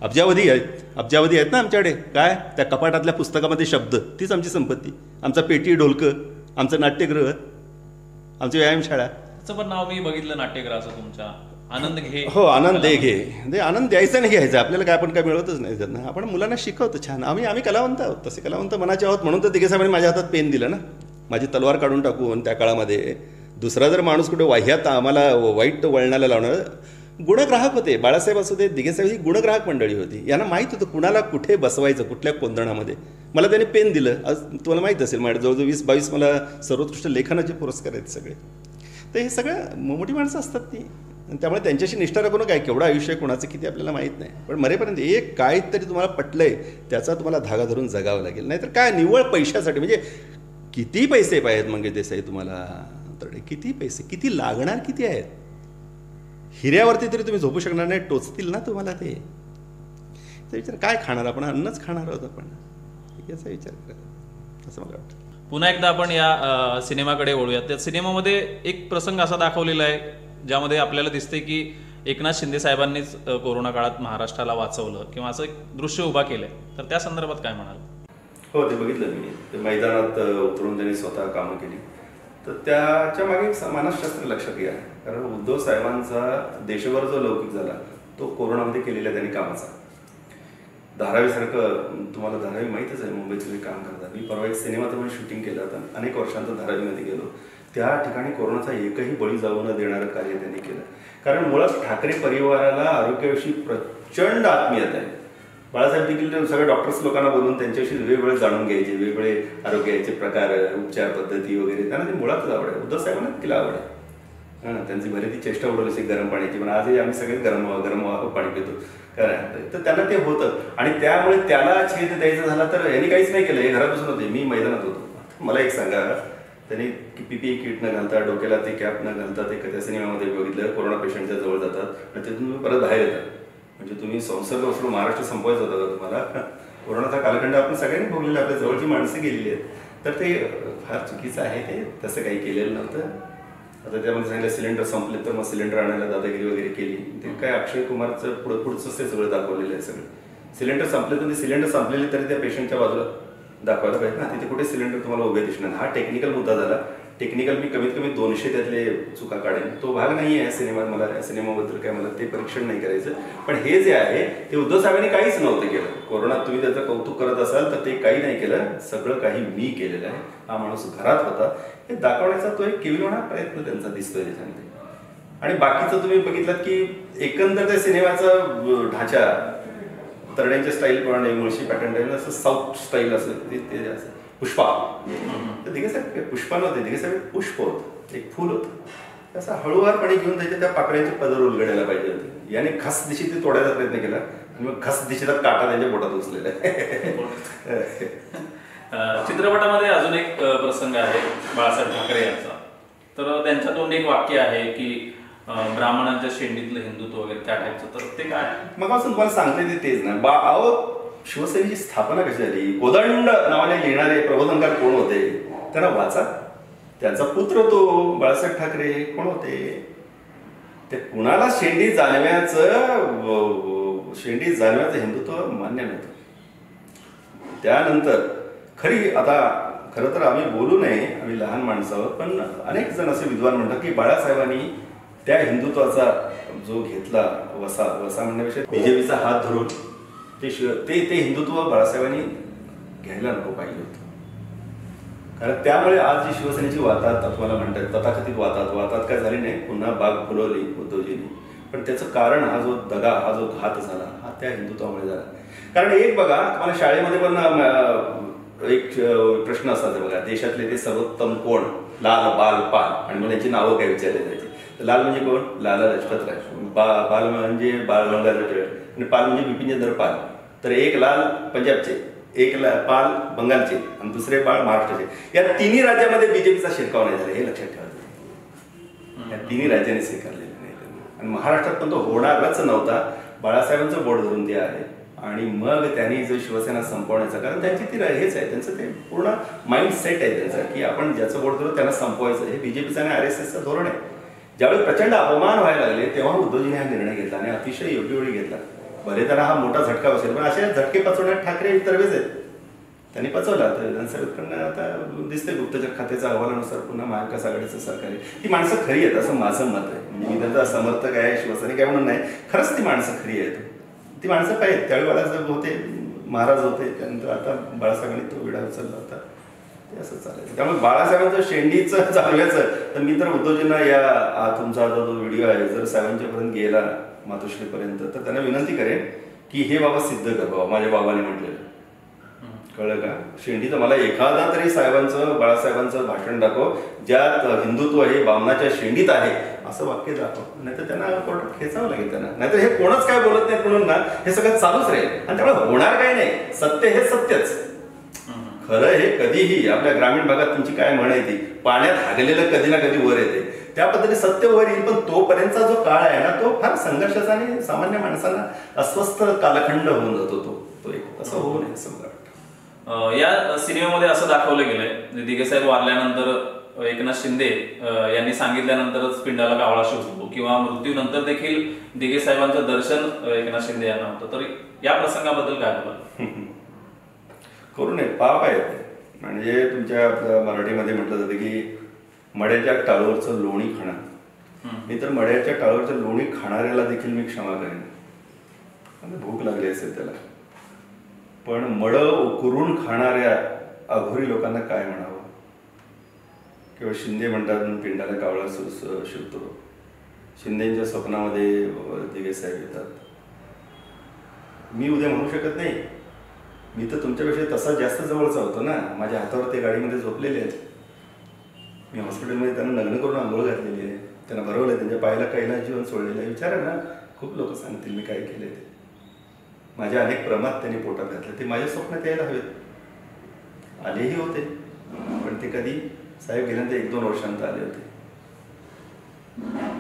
अब्जावधी आहेत ना आमच्याकडे. काय त्या कपाटातल्या पुस्तकामध्ये शब्द, तीच आमची संपत्ती. आमचा पेटी ढोलकं, आमचं नाट्यगृह, आमची व्यायामशाळा. त्याचं पण नाव मी बघितलं नाट्यगृहाचं तुमच्या, आनंद घे. हो, आनंद घे. ते आनंद द्यायचा नाही घ्यायचा. आपल्याला काय आपण काय मिळवतच नाही त्यांना. आपण मुलांना शिकवतो छान. आम्ही कलावंत आहोत, तसे कलावंत मनाचे आहोत. म्हणून तर दिघे साहेबांनी माझ्या हातात पेन दिलं ना, माझी तलवार काढून टाकून. त्या काळामध्ये दुसरा जर माणूस कुठे वाह्यात आम्हाला वाईट वळणाला लावणार, गुणग्राहक होते. बाळासाहेब असू दे, दिघे साहेब ही गुणग्राहक मंडळी होती. यांना माहीत होतं कुणाला कुठे बसवायचं, कुठल्या कोंदणामध्ये. मला त्याने पेन दिलं. आज तुम्हाला माहीत असेल माझ्या जवळजवळ 20-22 मला सर्वोत्कृष्ट लेखनाचे पुरस्कार आहेत सगळे. तर हे सगळं मोठी माणसं असतात ती, त्यामुळे त्यांच्याशी निष्ठा राखून काय केवढं आयुष्य कोणाचं किती आपल्याला माहीत नाही. पण मरेपर्यंत एक काहीतरी तुम्हाला पटलंय त्याचा तुम्हाला धागा धरून जगावं लागेल. नाहीतर काय निव्वळ पैशासाठी, म्हणजे किती पैसे पाहिजेत मंगेश देसाई तुम्हाला, तर किती पैसे, किती लागणार, किती आहेत. हिऱ्यावरती तरी तुम्ही झोपू शकणार नाही, टोचतील ना तुम्हाला ते. त्याचा विचार काय खाणार आपण, अन्नच खाणार आहोत आपण, याचा विचार करा असं मला वाटतं. पुन्हा एकदा आपण या सिनेमाकडे वळूयात. त्या सिनेमामध्ये एक प्रसंग असा दाखवलेला आहे ज्यामध्ये आपल्याला दिसते की एकनाथ शिंदे साहेबांनीच कोरोना काळात महाराष्ट्राला वाचवलं किंवा असं एक दृश्य उभा केलंय. तर त्या संदर्भात काय म्हणाल? हो, ते बघितलं मी. ते मैदानात उतरून त्यांनी स्वतः कामं केली. तर त्याच्या मागे एक मानसशास्त्र लक्षात घ्या. कारण उद्धव साहेबांचा देशभर जो लौकिक झाला तो कोरोनामध्ये केलेल्या त्यांनी कामाचा. धारावीसारखं, तुम्हाला धारावी माहीतच आहे, मुंबईत तुम्ही काम करता. मी परवा एक सिनेमा तुम्ही शूटिंग केलं होतं, अनेक वर्षांतर धारावीमध्ये गेलो. त्या ठिकाणी कोरोनाचा एकही बळी जाऊ न देणारं कार्य त्यांनी केलं. कारण मुळात ठाकरे परिवाराला आरोग्याविषयी प्रचंड आत्मीयता आहे. बाळासाहेब देखील सगळ्या डॉक्टर्स लोकांना बोलून त्यांच्याविषयी वेगवेगळे जाणून घ्यायचे, वेगवेगळे आरोग्याचे प्रकार, उपचार पद्धती वगैरे, त्यांना ते मुळातच आवड आहे. उद्धव साहेबांना देखील आवड आहे. त्यांची बरी ती चेष्टा उडवली असेल गरम पाण्याची, पण आजही आम्ही सगळेच गरम पाणी पितो. काय तर त्यांना ते होतं. आणि त्यामुळे त्याला छेद द्यायचा झाला तर यांनी काहीच नाही केलं. हे घरात बसून होते, मी मैदानात होतो. मला एक सांगा, त्यांनी PPE किट न घालता, डोक्याला ते कॅप न घालता ते त्या सिनेमामध्ये बघितलं, कोरोना पेशंटच्या जवळ जातात आणि तिथून तुम्ही परत बाहेर येतात. म्हणजे तुम्ही संसर्ग वसून महाराष्ट्र संपवायचा होता तुम्हाला. कोरोनाचा कालखंड आपण सगळ्यांनी भोगलेला, आपल्या जवळची माणसं गेलेली आहेत. तर ते फार चुकीचं आहे, ते तसं काही केलेलं नव्हतं. आता त्यामध्ये सांगितलं सिलेंडर संपले तर मग सिलेंडर आणायला दादागिरी वगैरे केली. ते काय अक्षय कुमारचं पुढचंच ते सगळं दाखवलेलं आहे. सगळं सिलेंडर संपले तर ते सिलेंडर संपलेले तरी त्या पेशंटच्या बाजूला दाखवायला पाहिजे ना. तिथे कुठे सिलेंडर तुम्हाला उभे दिसणार. हा टेक्निकल मुद्दा झाला. टेक्निकल मी कमीत कमी 200 त्यातले चुका काढेन. तो भाग नाही आहे सिनेमात. मला या सिनेमाबद्दल काय मला ते परीक्षण नाही करायचं. पण हे जे आहे ते उद्धव साहेबांनी काहीच नव्हतं केलं. कोरोनात तुम्ही त्याचं कौतुक करत असाल तर ते काही नाही केलं. सगळं काही मी केलेलं आहे. हा माणूस घरात होता हे दाखवण्याचा तो एक केविलवाणा प्रयत्न त्यांचा दिसतोय त्याच्यामध्ये. आणि बाकीचं तुम्ही बघितलं की एकंदर त्या सिनेमाचा ढाचा तरड्यांच्या स्टाईल प्रमाणे मुळशी पॅटर्न असं साऊथ स्टाईल असं ते असं पुष्पा तर दिघेसाहेब पुष्पा नव्हते. दिघेसाहेब पुष्प होतं. एक फुल होतं. असं हळूवारपणे घेऊन त्याच्या त्या पाकळ्यांचे पदर उलगडायला पाहिजे होते. याने खस दिशी ते तोडायचा प्रयत्न केला आणि मग खस दिशेचा काटा त्यांच्या पोटात उचलेला. चित्रपटामध्ये अजून एक प्रसंग आहे बाळासाहेब ठाकरे यांचा. तर त्यांच्यातून एक वाक्य आहे की ब्राह्मणांच्या शेंडीतलं हिंदुत्व वगैरे त्या टाईपचं. तर ते काय मग असं तुम्हाला सांगते तेच ना. अहो शिवसेनेची स्थापना कशी झाली. कोदंड नावाने लिहिणारे प्रबोधनकार कोण होते त्यांना वाचा. त्यांचा पुत्र तो बाळासाहेब ठाकरे कोण होते. ते कुणाला शेंडी जाणव्याचं हिंदुत्व मान्य नव्हतं. त्यानंतर खरं तर आम्ही बोलू नये, आम्ही लहान माणसं आहोत, पण अनेक जण असे विद्वान म्हणतात की बाळासाहेबांनी त्या हिंदुत्वाचा जो घेतला वसा म्हणण्यापेक्षा बीजेपीचा हात धरून ते हिंदुत्व बाळासाहेबांनी घ्यायला नको पाहिजे होतं. कारण त्यामुळे आज जी शिवसेनेची वाताहत तुम्हाला म्हणतात तथाकथित वाताहत काय झाली नाही. पुन्हा बाग फुलवली उद्धवजींनी. पण त्याचं कारण हा जो दगा हा जो घात झाला हा त्या हिंदुत्वामुळे झाला. कारण एक बघा तुम्हाला शाळेमध्ये पण एक प्रश्न असायचा बघा. देशातले ते सर्वोत्तम कोण. लाल बाल पाल आणि मग त्यांची नावं काय विचारली जायची. लाल म्हणजे कोण. लाला लजपत राय. बाल म्हणजे बाळ गंगाधर टिळक आणि पाल म्हणजे बिपिनचंद्र पाल. तर एक लाल पंजाबचे, एक पाल बंगालचे आणि दुसरे पाल महाराष्ट्राचे. या तिन्ही राज्यामध्ये बीजेपीचा शिरकाव नाही झाला हे लक्षात ठेवा. या तिन्ही राज्यांनी स्वीकारलेलं नाही. आणि महाराष्ट्रात पण तो होणारच नव्हता. बाळासाहेबांचं बोट धरून ते आहे. आणि मग त्यांनी जो शिवसेना संपवण्याचा कारण त्यांची ती हेच आहे. त्यांचं ते पूर्ण माइंड सेट आहे त्यांचं की आपण ज्याचं बोट धरून त्यांना संपवायचं. हे बीजेपीचं आणि RSSचं धोरण आहे. ज्यावेळी प्रचंड अपमान व्हायला लागले तेव्हा उद्धवजीने हा निर्णय घेतला आणि अतिशय योग्य वेळी घेतला. भले त्यांना हा मोठा झटका बसेल पण असे झटके पचवण्यात ठाकरे तरवेज आहेत. त्यांनी पचवला. तर विधानसभेकडनं आता दिसते गुप्तचर खात्याच्या अहवालानुसार पुन्हा महाविकास आघाडीचं सरकार आहे. ती माणसं खरी आहेत असं माझं मत आहे. म्हणजे मी त्यांचा समर्थक आहे शिवसैनिक आहे म्हणून नाही. खरंच ती माणसं खरी आहेत. ती माणसं पाहिजेत. त्यावेळी बाळासाहेब होते महाराज होते. त्यानंतर आता बाळासाहेबांनी तो विडा उचलला होता. ते असं चालायचं. त्यामुळे बाळासाहेबांचं शेंडीचं चालवायचं तर मी तर उद्धवजींना या तुमचा जो व्हिडिओ आहे जर साहेबांच्यापर्यंत गेला मातोश्रीपर्यंत तर त्यांना विनंती करेन की हे बाबा सिद्ध कर बाबा माझ्या बाबाने म्हटलेलं. कळलं का. शेंडीचं मला एखादा तरी साहेबांचं बाळासाहेबांचं भाषण दाखव ज्यात हिंदुत्व हे बामणाच्या शेंडीत आहे असं वाक्य दाखव. नाहीतर त्यांना कोर्टात खेचावं लागेल त्यांना. नाहीतर हे कोणच काय बोलत नाहीत म्हणून ना हे सगळं चालूच राहील. आणि त्यामुळे होणार काय नाही. सत्य हे सत्यच. खरं हे कधीही आपल्या ग्रामीण भागात तुमची काय म्हण आहे ती पाण्यात हागलेलं कधी ना कधी वर येते. त्या पद्धतीने सत्य वर येईल. पण तोपर्यंतचा जो काळ आहे ना तो फार संघर्षाचा आणि सामान्य माणसांना अस्वस्थ कालखंड होऊन जातो. तो एक असं होऊ नये असं मला वाटतं. या सिनेमामध्ये असं दाखवलं गेलंय दिघेसाहेब वारल्यानंतर एकनाथ शिंदे यांनी सांगितल्यानंतरच पिंडाला कावळा शिवतो किंवा मृत्यूनंतर देखील दिघेसाहेबांचं दर्शन एकनाथ शिंदे यांना होतं. तर या प्रसंगाबद्दल काय बोलाल. करू नये. पाप आहे ते. म्हणजे तुमच्या मराठीमध्ये म्हटलं जातं की मड्याच्या टाळूवरचं लोणी खाणं. मी तर मड्याच्या टाळूवरचं लोणी खाणाऱ्याला देखील मी क्षमा करेन. भूक लागली असेल त्याला. पण मडं उकरून खाणाऱ्या अघोरी लोकांना काय म्हणावं. किंवा शिंदे म्हणतात पिंडाला कावळा शिवतो. शिंदेच्या स्वप्नामध्ये दिघेसाहेब येतात. मी उद्या म्हणू शकत नाही. मी तर तुमच्यापेक्षा तसा जास्त जवळचा होतो ना. माझ्या हातावर ते गाडीमध्ये झोपलेले आहेत. मी हॉस्पिटलमध्ये त्यांना लग्न करून आंघोळ घातलेली आहे. त्यांना भरवलं. त्यांच्या पायाला कैलास जीवन सोडलेलं आहे. विचारा ना खूप लोक सांगतील मी काय केले ते. माझ्या अनेक प्रमाद त्यांनी पोटात घातले. ते माझ्या स्वप्नात यायला हवेत. आलेही होते पण ते कधी साहेब गेल्यानंतर 1-2 वर्षांत आले होते.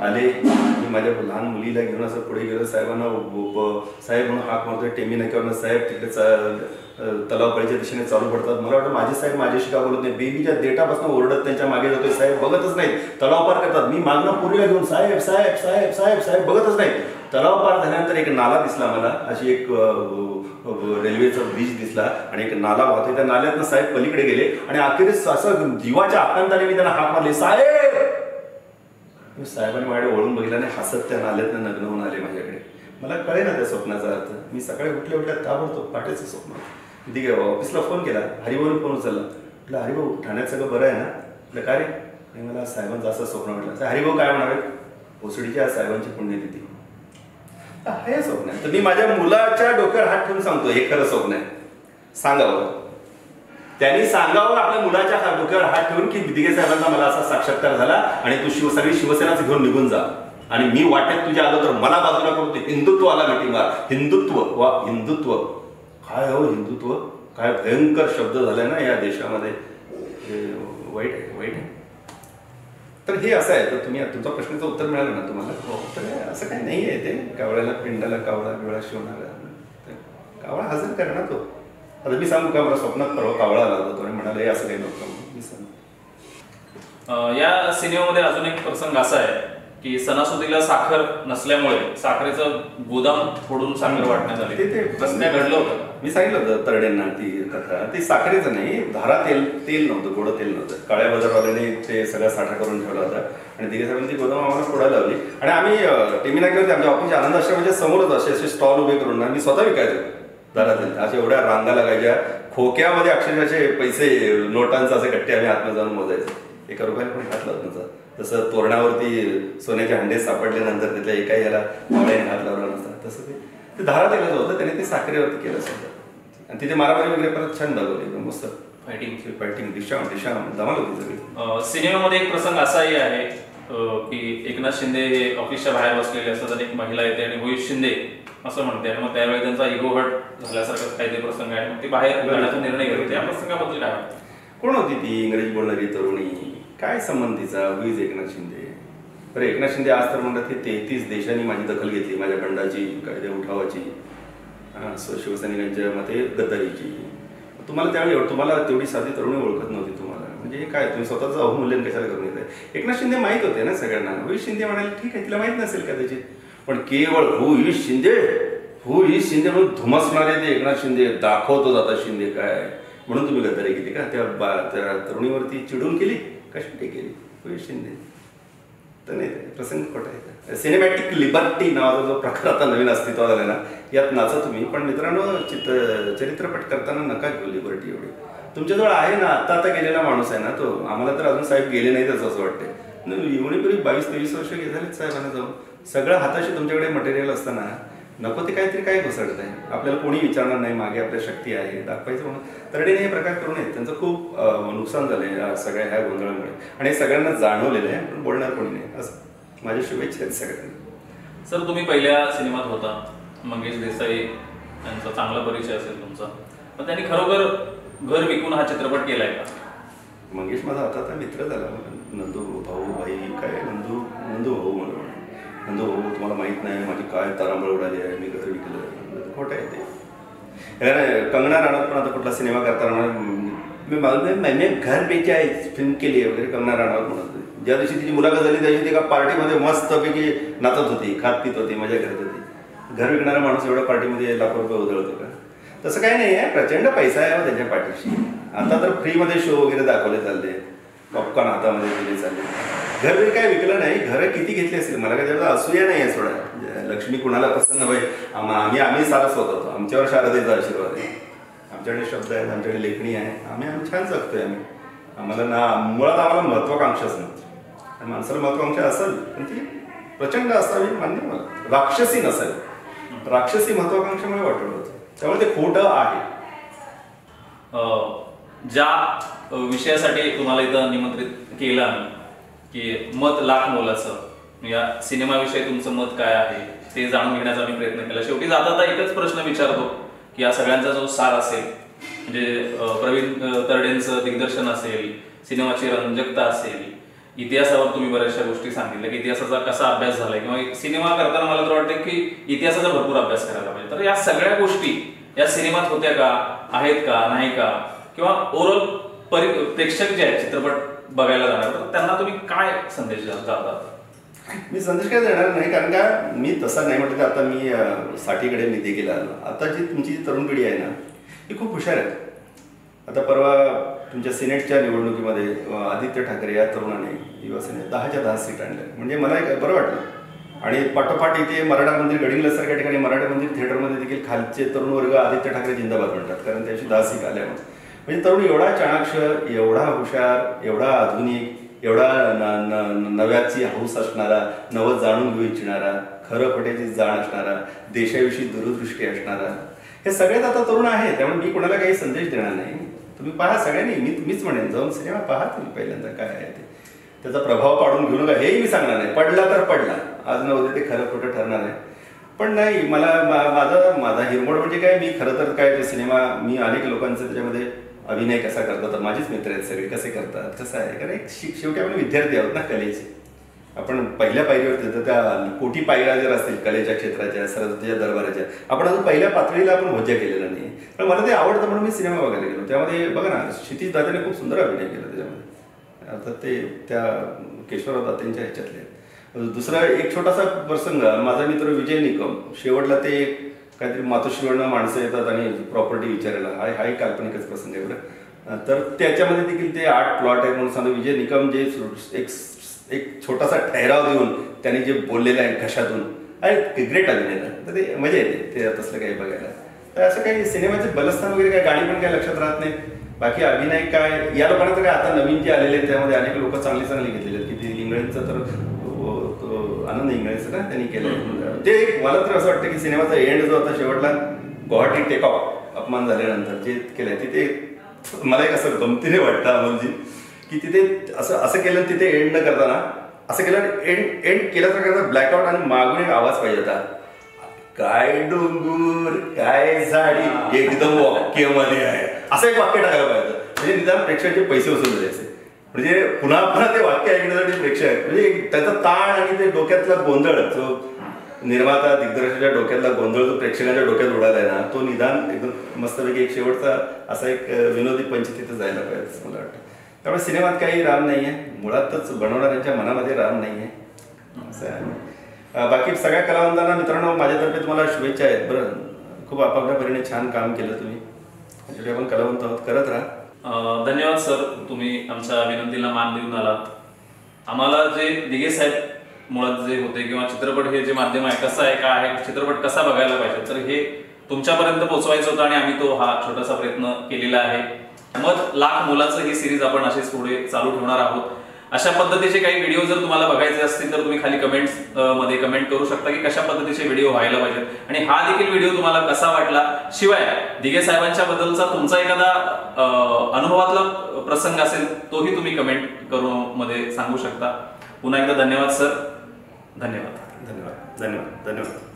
आले. मी माझ्या लहान मुलीला घेऊन असं पुढे गेलो. साहेबांना साहेब म्हणून हाक मारतोय. टेमी नाक्यावरनं साहेब तिकडे तलावपाळीच्या दिशेने चालू पडतात. मला वाटतं माझे साहेब माझ्याशी का बोलत नाही. बेबीच्या देटापासून ओरडत त्यांच्या मागे जातोय. साहेब बघतच नाहीत. तलाव पार करतात. मी मागणं पुरीला घेऊन साहेब साहेब साहेब साहेब साहेब बघतच नाही. तलाव पार झाल्यानंतर एक नाला दिसला मला. अशी एक रेल्वेचा ब्रिज दिसला आणि एक नाला वाहतोय. त्या नाल्यातनं साहेब पलीकडे गेले आणि अखेरीस असं जीवाच्या आकांताने मी त्यांना हाक मारली, साहेब. साहेबांनी माझ्याकडे वळून बघितलं आणि हसत त्या नाल्यातनं नग्न होऊन आले माझ्याकडे. मला कळे ना त्या स्वप्नाचा अर्थ. मी सकाळी उठल्या ताबडतोब पाठीचं स्वप्न. ठीक आहे, ऑफिसला फोन केला. हरिभाऊने फोन उचलला. म्हटलं हरिभाऊ ठाण्यात सगळं बरं आहे ना? म्हटलं काय रे? आणि मला साहेबांचं असं स्वप्न म्हटलं. हरिभाऊ काय म्हणावे? ओसडीच्या साहेबांची पुण्यतिथी हे स्वप्न आहे. तर मी माझ्या मुलाच्या डोक्यावर हात ठेवून सांगतो हे खरं स्वप्न आहे. सांगावं त्यांनी सांगावं आपल्या मुलाच्या डोक्यावर हात ठेवून की दिघे साहेबांचा मला असा साक्षात्कार झाला आणि तू सगळी शिवसेनाच घेऊन निघून जा आणि मी वाटेत तुझ्या आलो तर मला बाजूला करून तू हिंदुत्व आला मिटिंगला. हिंदुत्व वा हिंदुत्व काय हो हिंदुत्व काय भयंकर शब्द झालाय ना या देशामध्ये. वाईट आहे वाईट आहे. तर हे असं आहे. तर तुम्ही तुमच्या प्रश्नाचं उत्तर मिळालं ना तुम्हाला? तर असं काही नाही आहे. ते कावळ्याला पिंडाला कावळा बिवळा शिवणारा कावळा हजर करा ना तो. आता मी सांगू का मला स्वप्नात परवा कावळा आला होता आणि म्हणाले हे असं काही नव्हतं. मी सांग या सिनेमामध्ये अजून एक प्रसंग असा आहे की सणासुदीला साखर नसल्यामुळे साखरेचं गोदाम फोडून साखर वाटण्यात आली. ते कसं काय घडलं होतं? मी सांगितलं होतं तरड्यांना ती कथा. ती साखरेचं नाही, धारा तेल नव्हतं, गोड तेल नव्हतं. काळ्या बाजारवाल्याने ते सगळा साठा करून ठेवला होता आणि दिघे साहेबांनी ती गोदाम आम्हाला फोडायला लावली आणि आम्ही टेमी नाक्यावरती आमच्या ऑफिसच्या आनंद आश्रमाच्या समोरच असे स्टॉल उभे करून आम्ही स्वतः विकायचो. दारातील अशा एवढ्या रांगा लागायच्या. खोक्यामध्ये अक्षरशः पैसे नोटांचा असे कट्टे आम्ही आतमध्ये जाऊन मोजायचो. एका रुपयाने पण हात लावत नव्हता. तसं तोरणावरती सोन्याचे हंडे सापडल्यानंतर त्यातल्या एका याला पावड्याने हात लावला नसता तसं ते धारा तेलाचं होतं. त्याने ते साखरेवरती केलं सुद्धा आणि तिथे मारामारी वगैरे परत छान दाखवली. मस्त फायटिंग दिशा धमाल होती सगळी. सिनेमामध्ये एक प्रसंग असाही आहे की एकनाथ शिंदे हे ऑफिसच्या बाहेर बसलेले असतात आणि एक महिला येते आणि रोहित शिंदे असं म्हणते आणि मग त्यावेळी त्यांचा इगो हट झाल्यासारखं काहीतरी प्रसंग आहे. मग ते बाहेर जाण्याचा निर्णय घेतो. त्या प्रसंगाबद्दल काय वाटतं? कोण होती ती इंग्रजी बोलणारी तरुणी? काय संबंधीचा? हुईज एकनाथ शिंदे? बरं एकनाथ शिंदे आज तर म्हणतात की 33 देशांनी माझी दखल घेतली माझ्या खंडाची, कायदे उठावाची, शिवसैनिकांच्या मते गद्दारीची. तुम्हाला त्यावेळी तुम्हाला तेवढी साधी तरुणी ओळखत नव्हती तुम्हाला. म्हणजे काय तुम्ही स्वतःचं अवमूल्यन कशाला करून येत आहे? एकनाथ शिंदे माहीत होते ना सगळ्यांना. हुईज शिंदे म्हणाले ठीक आहे तिला माहीत नसेल का त्याची, पण केवळ हुईज शिंदे म्हणून धुमसणारे ते एकनाथ शिंदे दाखवतो आता शिंदे काय म्हणून तुम्ही गद्दारी केली का? त्या तरुणीवरती चिडून केली? कशासाठी केली? हुईज शिंदे तर नाही. प्रसंग खोटा आहे. सिनेमॅटिक लिबर्टी नावाचा जो प्रकार आता नवीन अस्तित्वात आला ना यात नाचा तुम्ही. पण मित्रांनो चरित्रपट करताना नका घेऊ लिबर्टी एवढी. तुमच्याजवळ आहे ना आता गेलेला माणूस आहे ना तो. आम्हाला तर अजून साहेब गेले नाहीत असं वाटतंय. एवढीपूर्वी 22-23 वर्ष झालीत साहेबांना जाऊन. सगळं हाताशी तुमच्याकडे मटेरियल असताना नको ते काहीतरी काय घसरत आहे. आपल्याला कोणी विचारणार नाही मागे आपल्या शक्ती आहे दाखवायचं म्हणून तरडेने हे प्रकार करू नयेत. त्यांचं खूप नुकसान झालंय या सगळ्या ह्या गोंधळामुळे आणि हे सगळ्यांना जाणवलेलं आहे पण बोलणार कोणी नाही. असं माझ्या शुभेच्छा आहेत सगळ्यांना. सर तुम्ही पहिल्या सिनेमात होता. मंगेश देसाई यांचा चांगला परिचय असेल तुमचा. पण त्यांनी खरोखर घर विकून हा चित्रपट केलाय का? मंगेश माझा आता मित्र झाला. नंदू भाऊ भाई काय नंदू भाऊ म्हणून. नंदू भाऊ तुम्हाला माहित नाही माझी काय तारांबळ उडाली आहे. मी घर विकलं. खोटं आहे ते. कंगना राणावत पण आता कुठला सिनेमा करताना मी घर बेच्या फिल्म केली आहे वगैरे कंगना राणावत म्हणत होती. ज्या दिवशी तिची मुलाखत झाली त्या दिवशी एका पार्टीमध्ये मस्तपैकी नाचत होती, खात पित होती, मजा करत होती. घर विकणारा माणूस एवढ्या पार्टीमध्ये लाखो रुपये उधळतो का? तसं काही नाही आहे. प्रचंड पैसा आहे त्यांच्या पाठीशी. आता तर फ्रीमध्ये शो वगैरे दाखवले चालले. पॉपकॉर्न हातामध्ये दिले चालले. घर काय विकलं नाही. घरं किती घेतली असेल मला काय त्याचा असूया नाही आहे सोडा. लक्ष्मी कुणाला प्रसन्न होय. आम्ही सारस्वत होतो. आमच्यावर शारदेचा आशीर्वाद आहे. आमच्याकडे शब्द आहेत, आमच्याकडे लेखणी आहे. आम्ही छान जगतोय. आम्हाला मुळात आम्हाला महत्वाकांक्षाच नव्हती. आणि माणसाला महत्वाकांक्षा असेल पण ती प्रचंड असावी मान्य मला. राक्षसी नसावी. राक्षसी महत्वाकांक्षेमुळे वाटलं होतं. त्यामुळे ते खोटं आहे. ज्या विषयासाठी तुम्हाला इथं निमंत्रित केलं आम्ही की मत लाख मोलाचं या सिनेमाविषयी तुमचं मत काय आहे ते जाणून घेण्याचा आम्ही प्रयत्न केला. शेवटी जाता एकच प्रश्न विचारतो की या सगळ्यांचा जो सार असेल म्हणजे प्रवीण तरडेंचं दिग्दर्शन असेल, सिनेमाची रंजकता असेल, इतिहासावर तुम्ही बऱ्याचशा गोष्टी सांगितल्या की इतिहासाचा कसा अभ्यास झालाय किंवा सिनेमा करताना मला तर वाटतं की इतिहासाचा भरपूर अभ्यास करायला पाहिजे. तर या सगळ्या गोष्टी या सिनेमात होत्या का, आहेत का, नाही का, किंवा ओव्हरऑल प्रेक्षक जे आहेत चित्रपट बघायला जाणार तर त्यांना तुम्ही काय संदेश जातात? मी संदेश काय देणार नाही, कारण का मी तसा नाही म्हटलं तर आता मी साठीकडे निधी केला. आता जी तुमची तरुण पिढी आहे ना ही खूप हुशार आहे. आता परवा तुमच्या सिनेटच्या निवडणुकीमध्ये आदित्य ठाकरे या तरुणाने युवासेनेत 10च्या 10 सीट आणल्या. म्हणजे मला एक बरं वाटलं. आणि पाठोपाठ इथे मराठा मंदिर गडिंग्लजसारख्या ठिकाणी मराठा मंदिर थिएटरमध्ये देखील खालचे तरुण वर्ग आदित्य ठाकरे जिंदाबाद म्हणतात, कारण त्याची 10 सीट आल्यामुळे. म्हणजे तरुण एवढा चाणाक्ष, एवढा हुशार, एवढा आधुनिक, एवढा नव्याची हौस असणारा, नवं जाणून घेऊ इच्छिणारा, खरं खोट्याची जाण असणारा, देशाविषयी दूरदृष्टी असणारा, हे सगळ्यात आता तरुण आहे. त्यामुळे मी कोणाला काही संदेश देणार नाही. तुम्ही पहा सगळ्यांनी, मीच म्हणेन जाऊन सिनेमा पहा तुम्ही पहिल्यांदा काय आहे ते. त्याचा प्रभाव पाडून घेऊ नका हेही मी सांगणार नाही. पडला तर पडला, आज न उद्या ते खरं खोटं ठरणार आहे. पण नाही, मला माझा हिरमोड म्हणजे काय, मी खरं तर काय सिनेमा मी अनेक लोकांचं त्याच्यामध्ये अभिनय कसा करतात, माझेच मित्र आहेत सगळे, कसे करतात, कसं आहे, कारण एक शेवटी आपण विद्यार्थी आहोत ना कलेचे. आपण पहिल्या पायरीवर तर त्या कोटी पायऱ्या जर असतील कलेच्या क्षेत्राच्या, सरस्वतीच्या दरबाराच्या, आपण अजून पहिल्या पातळीला आपण भोज्य केलेला नाही. पण मला ते आवडतं म्हणून मी सिनेमा बघायला गेलो. त्यामध्ये बघा ना, क्षितिज दादाने खूप सुंदर अभिनय केला त्याच्यामध्ये. आता ते त्या केशवराव दातेंच्या ह्याच्यातले. दुसरा एक छोटासा प्रसंग, माझा मित्र विजय निकम, शेवटला ते काहीतरी मातोश्रीवरनं माणसं येतात आणि प्रॉपर्टी विचारायला, हा एक काल्पनिकच प्रसंग आहे बरं. तर त्याच्यामध्ये देखील ते 8 प्लॉट आहेत म्हणून सांगतो. विजय निकम जे एक छोटासा ठहराव देऊन त्याने जे बोललेलं आहे घशातून, ग्रेट अभिनेता. तर ते मजा येते ते तसलं काही बघायला. तर असं काही सिनेमाचे बलस्थान वगैरे काय गाणी पण काही लक्षात राहत नाही. बाकी अभिनय काय या लोकांना तर काय आता नवीन जे आलेले आहेत त्यामध्ये अनेक लोक चांगली घेतलेले आहेत. की ते इंगळेंचं तर आनंद इंगळेचं ना त्यांनी केलं ते. मला तर असं वाटतं की सिनेमाचा एंड जो होता शेवटला गुवाहाटी टेक ऑफ अपमान झाल्यानंतर जे केलंय तिथे मला एक असं गमतीने वाटतं अमोलजी की तिथे असं केलं, तिथे एंड न करताना असं केलं, एंड केलं तर करता ब्लॅकआउट आणि मागून एक आवाज पाहिजे होता, काय डोंगर काय झाडी, एकदम वाक्यामध्ये आहे असं एक वाक्य टाकायला पाहिजे. म्हणजे निदान प्रेक्षकाचे पैसे वसूल झाले असे. म्हणजे पुन्हा पुन्हा ते वाक्य ऐकण्यासाठी प्रेक्षक, म्हणजे त्याचा ताण आणि ते डोक्यातला गोंधळ, जो निर्माता दिग्दर्शकाच्या डोक्यातला गोंधळ जो प्रेक्षकांच्या डोक्यात उडालाय ना, तो निदान एकदम मस्तपैकी एक शेवटचा असा एक विनोदी पंच तिथं जायला पाहिजे असं मला वाटतं. त्यामुळे सिनेमात काही राम नाही आहे, मुळातच बनवणाऱ्यांच्या मनामध्ये राम नाही आहे असं आहे. बाकी सगळ्या कलावंतांना मित्रांनो माझ्यातर्फे तुम्हाला शुभेच्छा आहेत. बरं, खूप आपापल्या परीने छान काम केलं तुम्ही. शेवटी आपण कलावंत आहोत, करत राहा. धन्यवाद सर, तुम्ही आमच्या विनंतीला मान देऊन आलात. आम्हाला जे दिघे साहेब मुळात जे होते किंवा चित्रपट हे जे माध्यम आहे कसं आहे, काय आहे, चित्रपट कसा बघायला पाहिजे, तर हे तुमच्यापर्यंत पोहोचवायचं होतं आणि आम्ही तो हा छोटासा प्रयत्न केलेला आहे. मत लाख मोलाचं ही सिरीज आपण अशीच पुढे चालू ठेवणार आहोत. अशा पद्धतीचे काही व्हिडिओ जर तुम्हाला बघायचे असतील तर तुम्ही खाली कमेंट्स मध्ये कमेंट करू शकता की कशा पद्धतीचे व्हिडिओ व्हायला पाहिजेत आणि हा देखील व्हिडिओ तुम्हाला कसा वाटला. शिवाय दिघे साहेबांच्या बद्दलचा तुमचा एखादा अनुभवातला प्रसंग असेल तोही तुम्ही कमेंट करून मध्ये सांगू शकता. पुन्हा एकदा धन्यवाद सर. धन्यवाद. धन्यवाद. धन्यवाद. धन्यवाद.